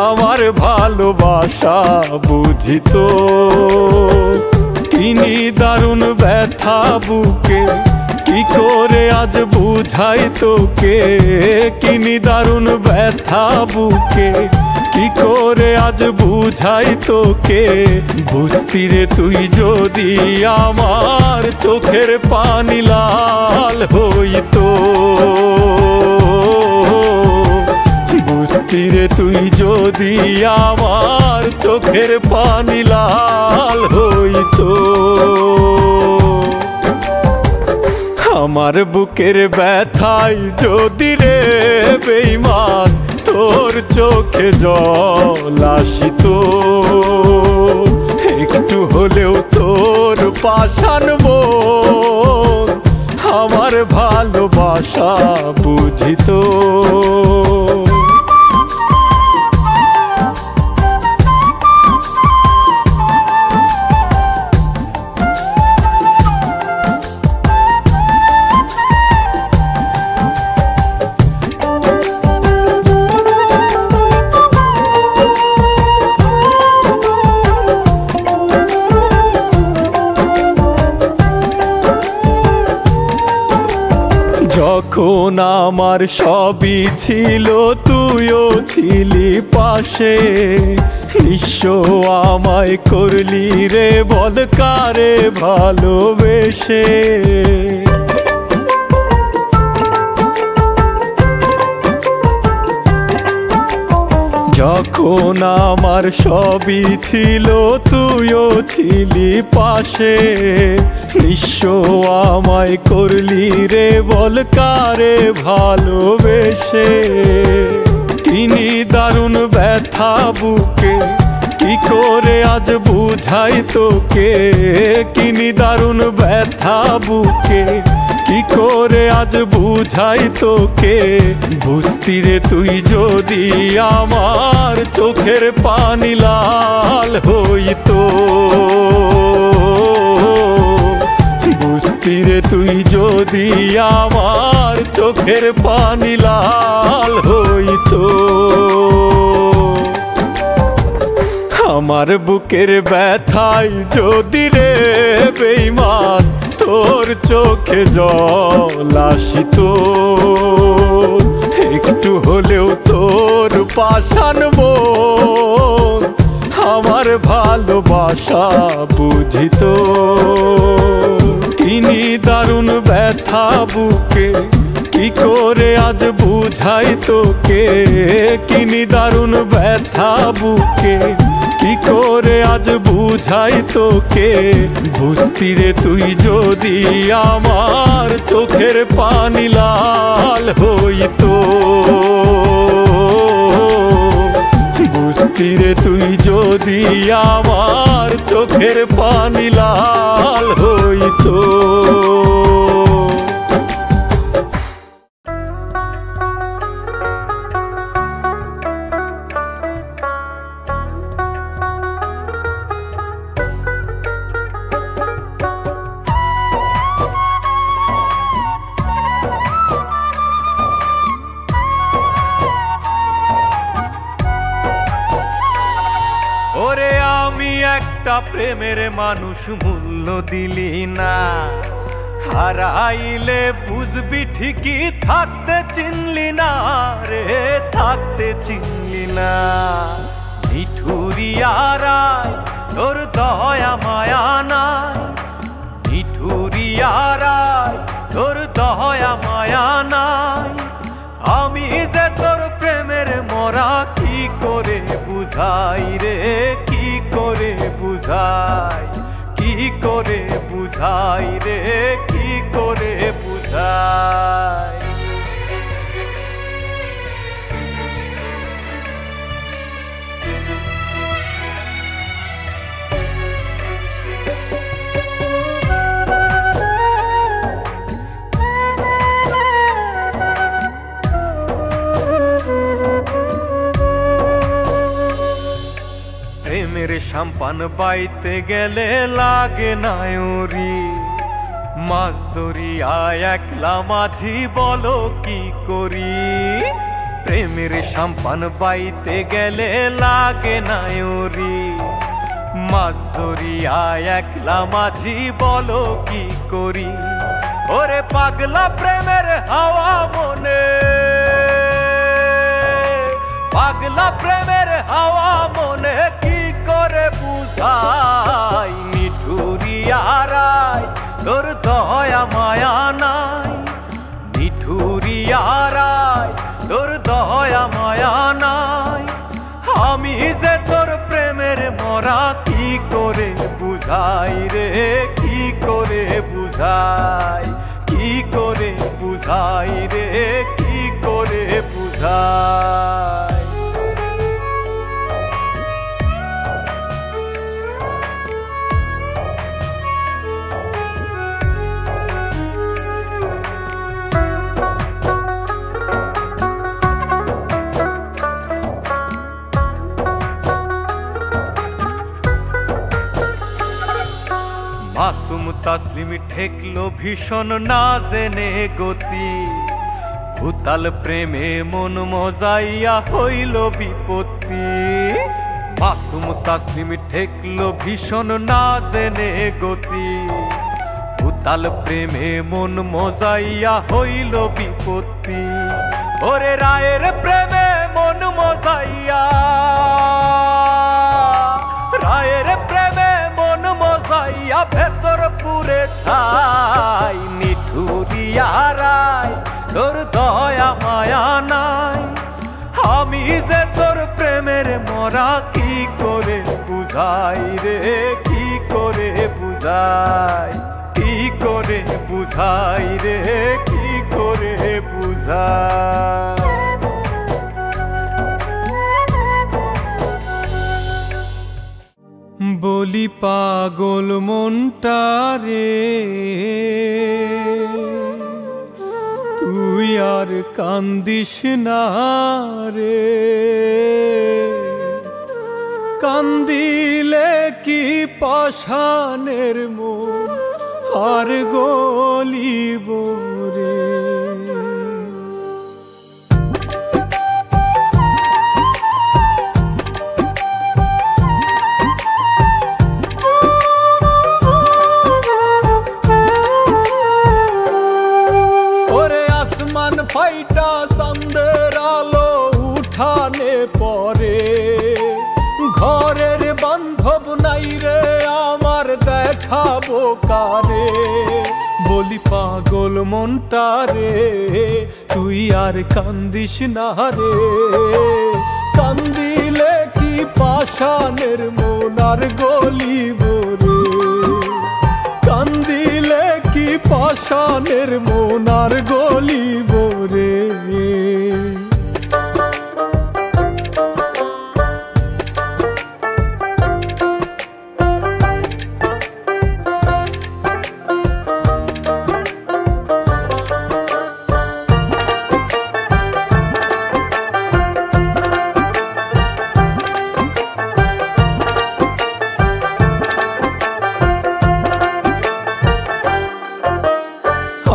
A: আমার ভালোবাসা বুঝিত। কিনি দারুণ ব্যথা বুকে, কি করে আজ বুঝাই তোকে। কিনি দারুণ ব্যথা বুকে, কি করে আজ বুঝাই তোকে। বুঝতি রে তুই যদি আমার চোখের পানি লাল হইতো, বুঝতি রে তুই যদি আমার চোখের পানি লাল হইতো। আমার বুকের ব্যথায় যদি রে বেঈমান তোর চোখে জল আসিত, একটু হলেও তোর পাষাণ মন আমার ভালোবাসা বুঝিত। যখন আমার সবই ছিল তুইও ছিলি পাশে, নিঃস্ব আমায় করলি রে বল কারে ভালোবেসে। যখন আমার সবই ছিল তুইও ছিলি পাশে, নিঃস্ব আমায় করলি রে বল কারে ভালোবেসে। কিনি দারুণ ব্যথা বুকে কি করে আজ বুঝাই তোকে, কিনি দারুণ ব্যথা বুকে কি করে আজ বুঝাই তোকে। বুঝতি রে তুই যদি আমার চোখের পানি লাল হইতো, বুঝতি রে তুই যদি আমার চোখের পানি লাল হইতো। আমার বুকের ব্যথায় যদি রে বেঈমান তোর চোখে জল আসিত, একটু হলেও তোর পাষাণ মন আমার ভালোবাসা বুঝিত। কিনি দারুণ ব্যথা বুকে কি করে আজ বুঝাই তোকে, কিনি দারুণ ব্যথা বুকে কি করে আজ বুঝাই তোকে। বুঝতি রে তুই যদি আমার চোখের পানি লাল হইতো, বুঝতি রে তুই যদি আমার চোখের পানি লাল হইতো। ওরে আমি একটা প্রেমের মানুষ মূল্য দিলি না, হারাইলে বুঝবি ঠিকই থাকতে চিনলি না রে, থাকতে চিনলি না। মিঠুরিয়ারায় তোর দয়া মায়া নাই, মিঠুরিয়ারায় তোর দয়া মায়া নাই। আমি যে তোর প্রেমের মরা কি করে বুঝাই রে, কি করে বুঝাই, কি করে বুঝাই রে, কি করে বুঝাই। প্রেমের সাম্পান বাইতে গেলে লাগে নায়রি, মাছ ধরিয়ায় একলা মাঝি বলো কি করি। প্রেমের সাম্পান বাইতে গেলে লাগে নায়রি, মাছ ধরিয়ায় একলা মাঝি বলো কি করি। ওরে পাগলা প্রেমের হাওয়া মনে, পাগলা প্রেমের হাওয়া মনে কি করে বুঝাই। মিঠুরিয়ারায় তোর দয়া মায়া নাই, মিঠুরিয়ারায় তোর দয়া মায়া নাই। আমি যে তোর প্রেমের মরা কি করে বুঝাই রে, কি করে বুঝাই, কি বুঝাই রে, কি করে বুঝাই। মাসুম তাসলিম ঠেকলো ভীষণ না জেনে গতি, উতাল প্রেমে মন মজাইয়া হইল বিপত্তি। মাসুম তাসলিম ঠেকলো ভীষণ না জেনে গতি, উতাল প্রেমে মন মজাইয়া হইল বিপত্তি। ওরে রায়ের প্রেমে মন মজাইয়া, রায়ের প্রেমে মন মজাইয়া ভেতর পুরে ছাই। নিঠুরিয়া রায় তোর দয়া মায়া নাই, আমি যে তোর প্রেমের মরা কি করে বুঝাই রে, কি করে বুঝাই, কি করে বুঝাই রে, কি করে বুঝাই। বলি পাগল মনটা রে, তুই আর কান্দিস না রে। কান্দিলে কি পাষাণের মন আর গলিব রে। ফাইটা চাঁদের আলো উঠানে পরে, ঘরের বান্ধব নাই রে আমার দেখাবো কারে। বলি পাগল মনটা রে, তুই আর কান্দিস না রে। কান্দিলে কি পাষাণের মন আর গলিব রে। কান্দিলে কি পাষাণের মন আর গলিব রে।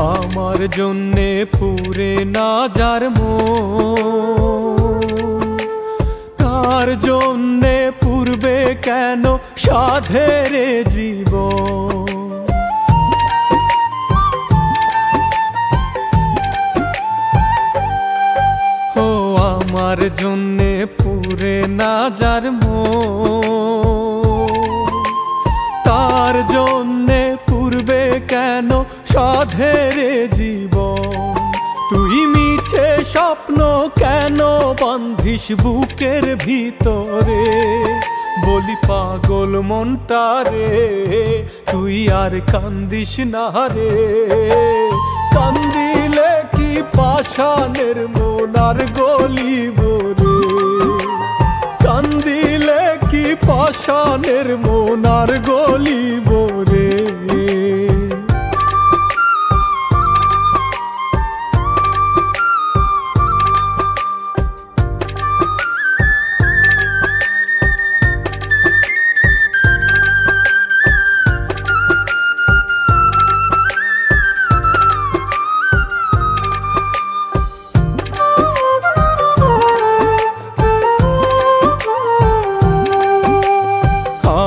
A: আমার জন্যে পুরে না যার মন, তার জন্যে পূর্বে কেন সাধের জীবন। ও আমার জন্যে পুরে না যার মন, তার জন্যে পূর্বে কেন সাধের জীবন। তুই মিছে স্বপ্ন কেন বান্ধিস বুকের ভিতরে। বলি পাগল মনটা রে, তুই আর কান্দিস না রে। কান্দিলে কি পাষাণের মন আর গলিব রে। কান্দিলে কি পাষাণের মন আর গলিব রে।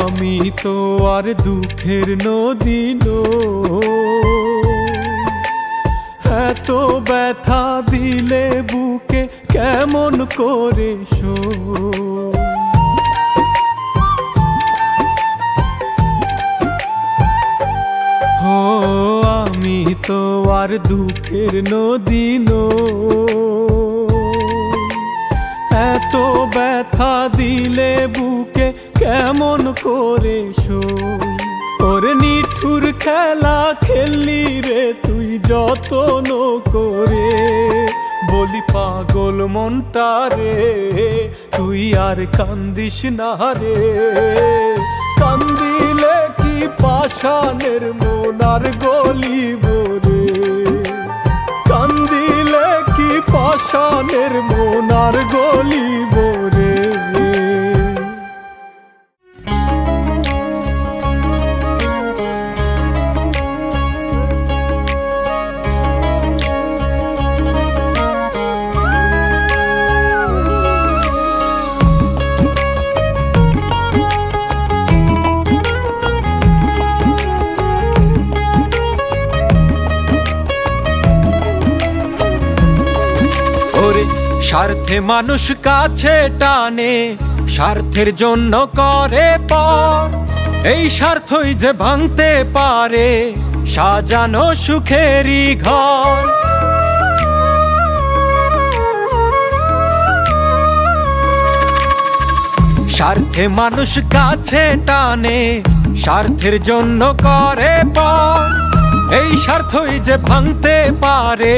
A: আমি তো আর দুঃখের নদী এত ব্যথা দিলে বুকে কেমন করে শো। ও আমি তো আর দুঃখের নদী এত ব্যথা দিলে বুকে কেমন করে শোই। ওর নিঠুর খেলা খেললি রে তুই যতন করে। বলি পাগল মনটা রে, তুই আর কান্দিস না রে। কান্দিলে কি পাষাণের মন আর গলিব রে। কান্দিলে কি পাষাণের মন আর গলিব রে। স্বার্থে মানুষ কাছে টানে, স্বার্থের জন্য করে পর। এই স্বার্থই যে ভাঙতে পারে সাজানো সুখেরই ঘর। স্বার্থে মানুষ কাছে টানে, স্বার্থের জন্য করে পর। এই স্বার্থই যে ভাঙতে পারে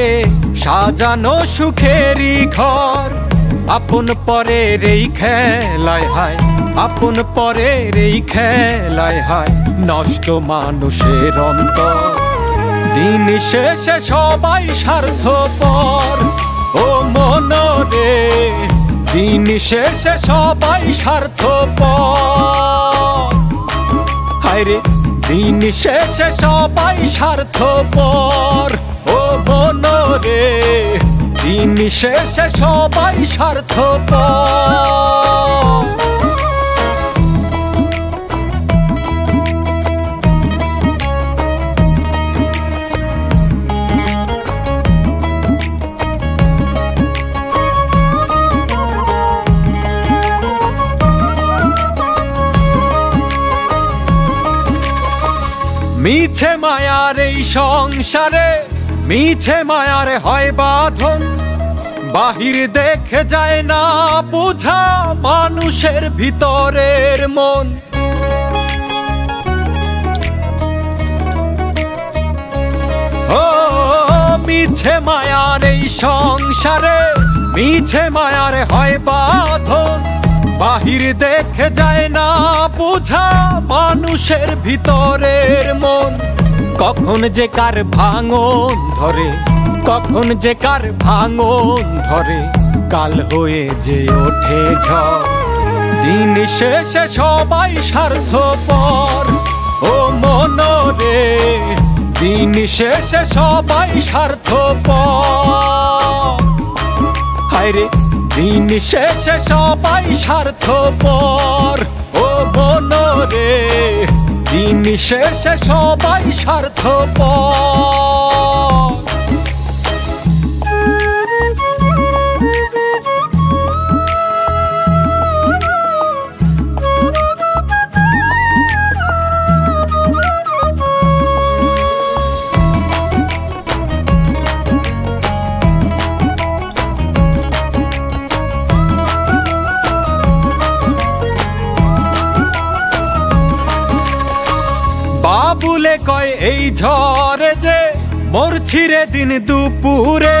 A: সাজানো সুখেরই ঘর। আপন পরের এই খেলায় হায়, আপন পরের এই খেলায় হায় নষ্ট মানুষের অন্তর। দিন শেষে সবাই স্বার্থপর ও মনরে, দিন শেষে সবাই স্বার্থপর। হায় রে দিন শেষে সবাই স্বার্থপর ও মনরে, দিন শেষে সবাই স্বার্থপর। মিছে মায়ার এই সংসারে, মিছে মায়ার হয় বাঁধন। বাহির দেখে যায় না বুঝা মানুষের ভিতরের মন। ও মিছে মায়ার এই সংসারে, মিছে মায়ার হয় বাঁধন। বাহির দেখে যায় না বুঝা মানুষের ভিতরের মন। কখন যে কার ভাঙন ধরে, কখন যে কার ভাঙন ধরে, কাল হয়ে যে ওঠে ঝড়। দিন শেষে সবাই স্বার্থপর ও মনরে, দিন শেষে সবাই স্বার্থপর। হায় রে দিন শেষে সবাই স্বার্থপর ও মনরে, দিন শেষে সবাই স্বার্থপর। বাবুলে কয় এই ঝড়ে যে মরছি রে দিন দুপুরে।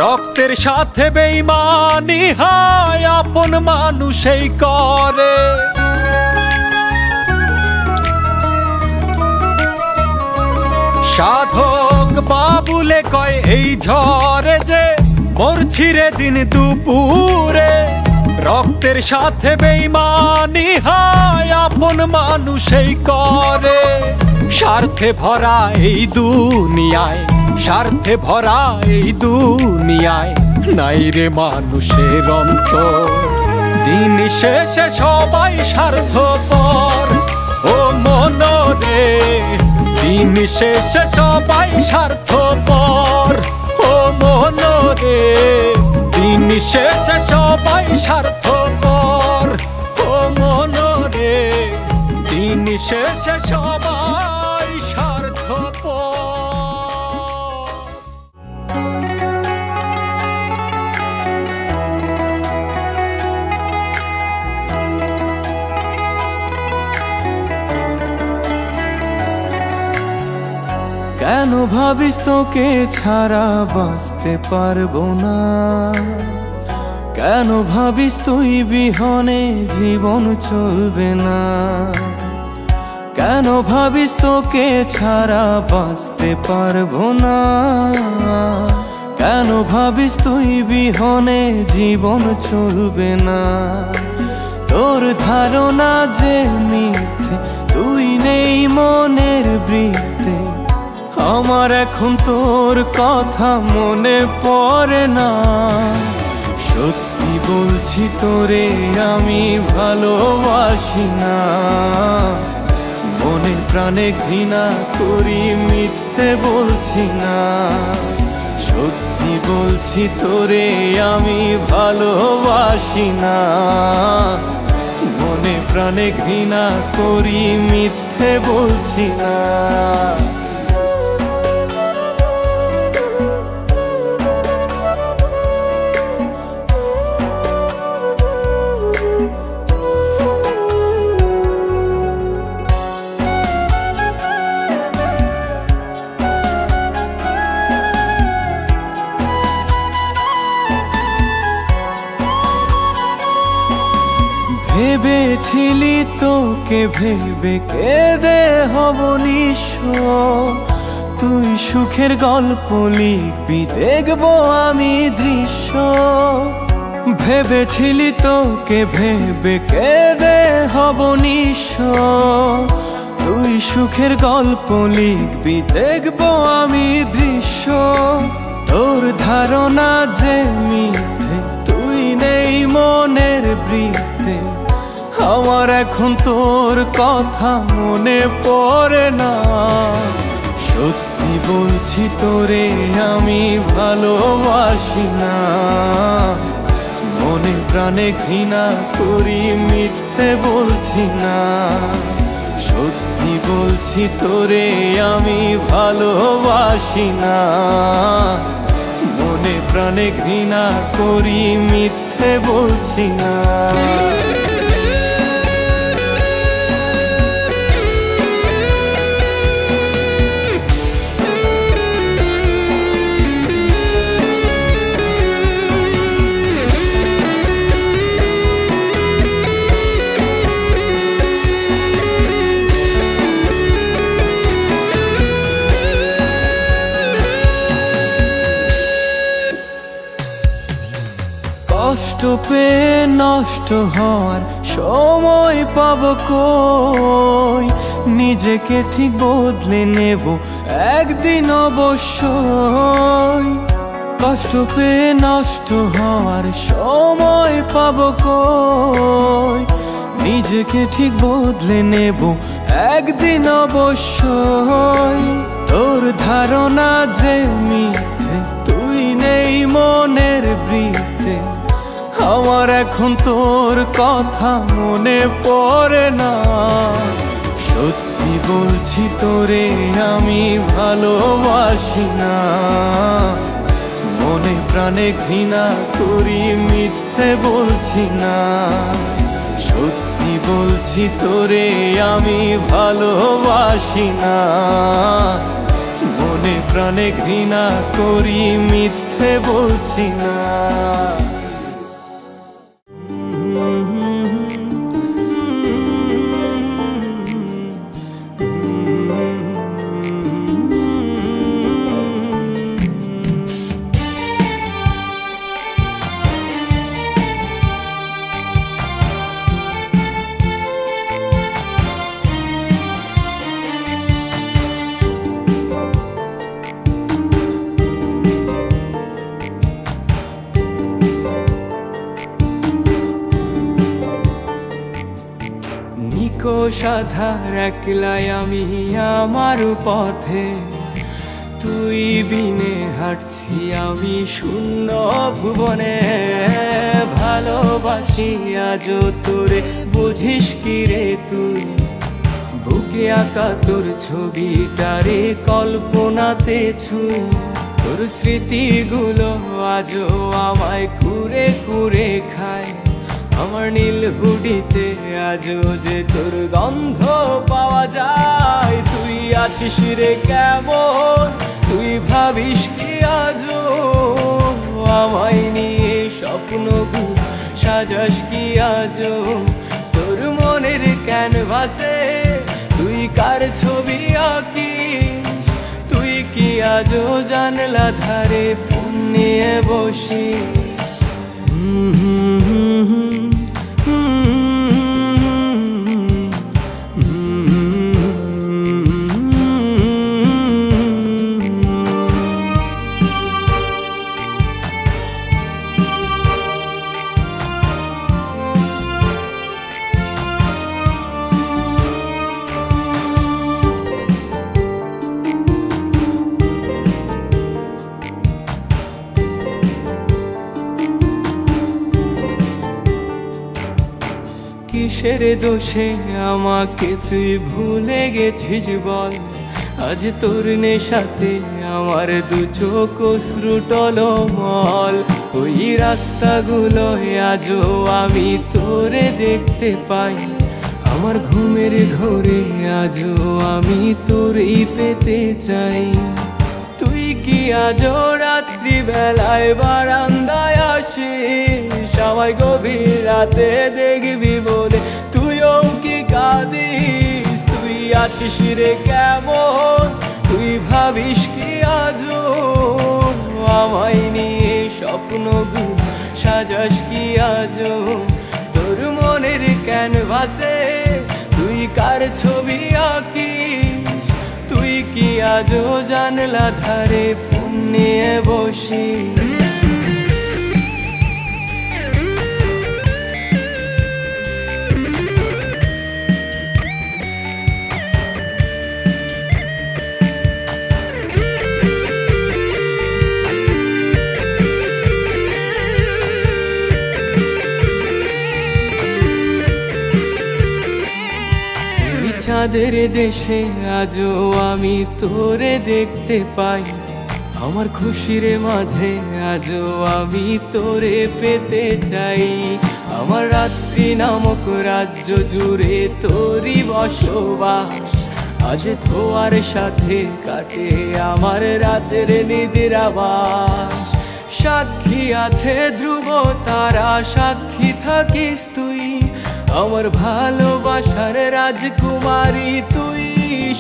A: রক্তের সাথে বেইমানি হয় আপন মানুষই করে। সাধক বাবুলে কয় এই ঝড়ে যে মরছি রে দিন দুপুরে। রক্তের সাথে বেইমানি হয় আপন মানুষই করে। স্বার্থে ভরা এই দুনিয়ায়, স্বার্থে ভরা এই দুনিয়ায় নাই রে মানুষের অন্তর। দিন শেষে সবাই স্বার্থপর ও মনরে, দিন শেষে সবাই স্বার্থপর ও মনরে, দিন শেষে সবাই স্বার্থপর ও মনরে, দিন শেষে সবাই স্বার্থপর। কেন ভাবিস তোকে ছাড়া বাঁচতে পারবো না? কেন ভাবিস তুই বিহনে জীবন চলবে না? কেন ভাবিস তোকে ছাড়া বাঁচতে পারবো না? কেন ভাবিস তুই বিহনে জীবন চলবে না? তোর ধারণা যে মিথ্যে, তুই নেই মনের বৃত্তে। আমার এখন তোর কথা মনে পড়ে না। সত্যি বলছি তোরে আমি ভালোবাসি না। মনে প্রাণে ঘৃণা করি, মিথ্যে বলছি না। সত্যি বলছি তোরে আমি ভালোবাসি না। মনে প্রাণে ঘৃণা করি, মিথ্যে বলছি না। ভেবেছিলি তোকে ভেবে কেঁদে হব নিঃস্ব। তুই সুখের গল্প লিখবি, দেখবো আমি দৃশ্য। ভেবেছিলি তোকে ভেবে কেঁদে হব নিঃস্ব। তুই সুখের গল্প লিখবি, দেখবো আমি দৃশ্য। তোর ধারণা যে মিথ্যে, তুই নেই মনের বৃত্তে। আমার এখন তোর কথা মনে পড়ে না। সত্যি বলছি তোরে আমি ভালোবাসি না। মনে প্রাণে ঘৃণা করি, মিথ্যে বলছি না। সত্যি বলছি তোরে আমি ভালোবাসি না। মনে প্রাণে ঘৃণা করি, মিথ্যে বলছি না। কষ্ট পেয়ে নষ্ট হওয়ার সময় পাবো কই? নিজেকে ঠিক বদলে নেব একদিন অবশ্যই। কষ্ট পেয়ে নষ্ট হওয়ার সময় পাবো কই? নিজেকে ঠিক বদলে নেব একদিন অবশ্যই। তোর ধারণা যে মিথ্যে, তুই নেই মনের বৃত্তে। আমার এখন তোর কথা মনে পড়ে না। সত্যি বলছি তোরে আমি ভালোবাসি না। মনে প্রাণে ঘৃণা করি, মিথ্যে বলছি না। সত্যি বলছি তোরে আমি ভালোবাসি না। মনে প্রাণে ঘৃণা করি, মিথ্যে বলছি না। সাধার একলাই আমি আমার পথে। তুই বিনে হাঁটছি আমি শূন্য ভুবনে। ভালোবাসি আজও তোরে, বুঝিস কি রে তুই? বুকে আঁকা তোর ছবিটারে কল্পনাতে ছুঁই। তোর স্মৃতিগুলো আজও আমায় কুরে কুরে খায়। আমার নীল হুডিতে আজও যে তোর গন্ধ পাওয়া যায়। তুই আছিস রে কেমন, তুই ভাবিস কি আজও আমায় নিয়ে স্বপ্ন সাজাস কি আজও। তোর মনের ক্যানভাসে তুই কার ছবি আঁকিস, তুই কি আজও জানলা ধারে ফোন নিয়ে বসিস। কিসের দোষে আমাকে তুই ভুলে গেছিস বল, আজ তোর নেশাতে আমার দু চোখ অশ্রু টলমল। ওই রাস্তাগুলো আজও আমি তোরে দেখতে পাই, আমার ঘুমের ঘোরে আজও আমি তোরেই পেতে চাই। তুই কি আজও রাত্রি বেলায় বারান্দায় আসিস, আমায় গভীর রাতে দেখবি বলে তুইও কি কাঁদিস। তুই আছিস রে কেমন, তুই ভাবিস কি আজও আমায় নিয়ে স্বপ্ন সাজাস কি আজও। তোর মনের ক্যানভাসে তুই কার ছবি আঁকিস, তুই কি আজও জানলা ধারে ফোন নিয়ে বসিস। চাঁদের দেশে আজও আমি তোরে দেখতে পাই, আমার খুশির মাঝে আজও আমি তোরে পেতে চাই। আমার রাত্রি নামক রাজ্য জুড়ে তোরই বসবাস, আজ ধোয়ার সাথে কাটে আমার রাতের নিদ্রাবাস। সাক্ষী আছে ধ্রুব তারা, সাক্ষী থাকিস তুই আমার ভালোবাসার রাজকুমারী। তুই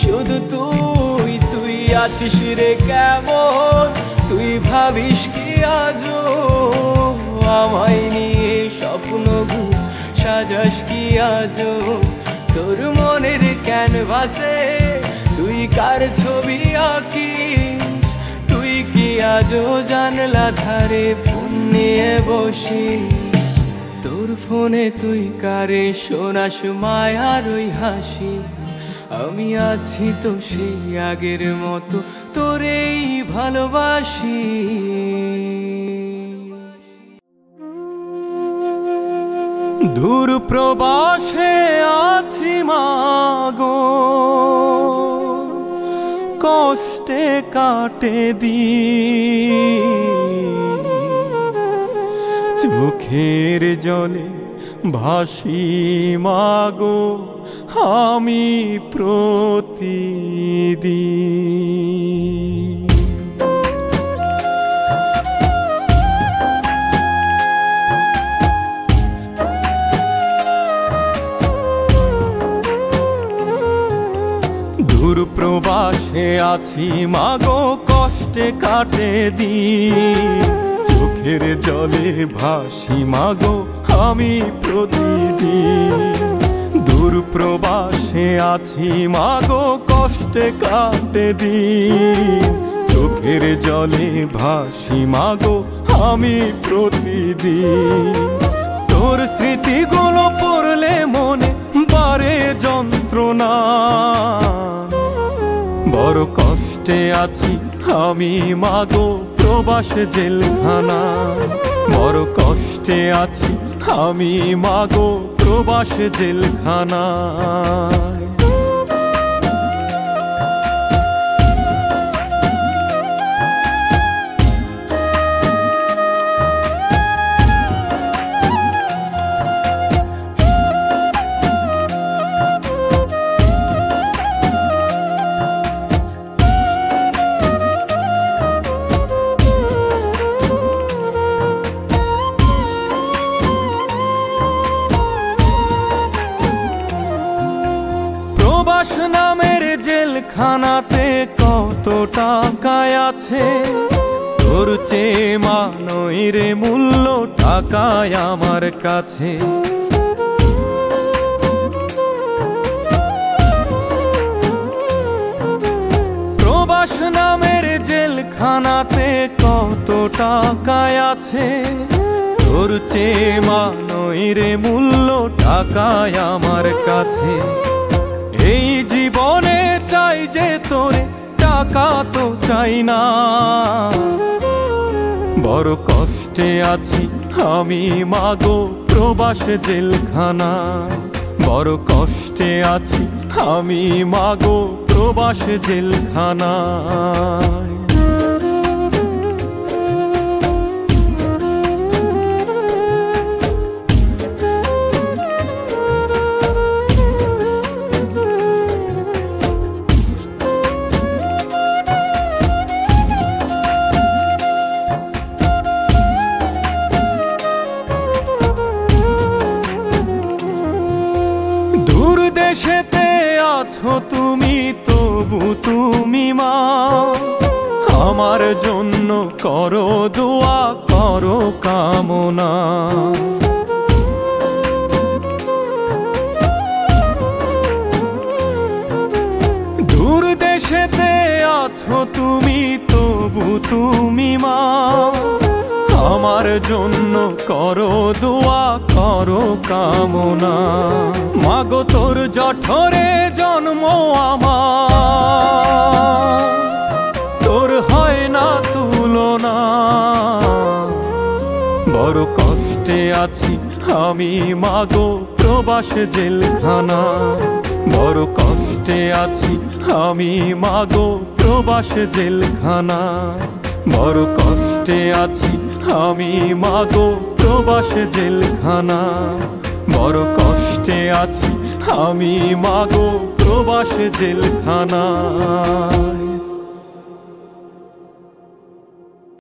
A: শুধু তুই, তুই আছিস রে কেমন, তুই ভাবিস কি আজও আমায় নিয়ে স্বপ্ন সাজাস কি আজও। তোর মনের ক্যানভাসে তুই কার ছবি আঁকিস, তুই কি আজও জানলা ধারে ফোন নিয়ে বসিস। তোর ফোনে তুই কারে শোনাস মায়ার ওই হাসি, আমি আছি তো সেই আগের মতো তোরেই ভালোবাসি। দূর প্রবাসে আছি মাগো, কষ্টে কাটে দিন, চোখের জলে ভাসি মাগো আমি প্রতিদিন। দূর প্রবাসে আছি মাগো, কষ্টে কাটে দিন, চোখের জলে ভাসি মাগো আমি প্রতিদিন। দূর প্রবাসে আছি মাগো, কষ্টে কাটে দিন, চোখের জলে ভাসি মাগো আমি প্রতিদিন। তোর স্মৃতিগুলো পড়লে মনে বারে যন্ত্রণা, বড় কষ্টে আছি আমি মাগো প্রবাস জেলখানা। বড় কষ্টে আছি আমি মাগো প্রবাস জেলখানা। আছে, তোর চেয়ে মা নই রে মূল্য টাকায় আমার কাছে। প্রবাস নামের জেলখানাতে কত টাকায় আছে, তোর চেয়ে মা নই রে মূল্য টাকায় আমার কাছে। এই জীবনে চাই যে তোরে, টাকা তো চাই না। বড় কষ্টে আছি আমি মাগো প্রবাস জেলখানায়, বড় কষ্টে আছি আমি মাগো প্রবাস জেলখানায়। দূর দেশেতে আছো তুমি, তবু তুমি মা আমার জন্য করো দোয়া, করো কামনা। দূর দেশেতে আছো তুমি, তবু তুমি মা আমার জন্য করো দোয়া, করো কামনা। মাগো তোর জঠরে জন্ম আমার, তোর হয় না তুলনা। বড় কষ্টে আছি আমি মাগো প্রবাস জেলখানা, বড় কষ্টে আছি আমি মাগো প্রবাস জেলখানা, বড় কষ্টে আছি আমি মাগো প্রবাস জেলখানা, বড় কষ্টে আছি আমি মাগো প্রবাস জেলখানা।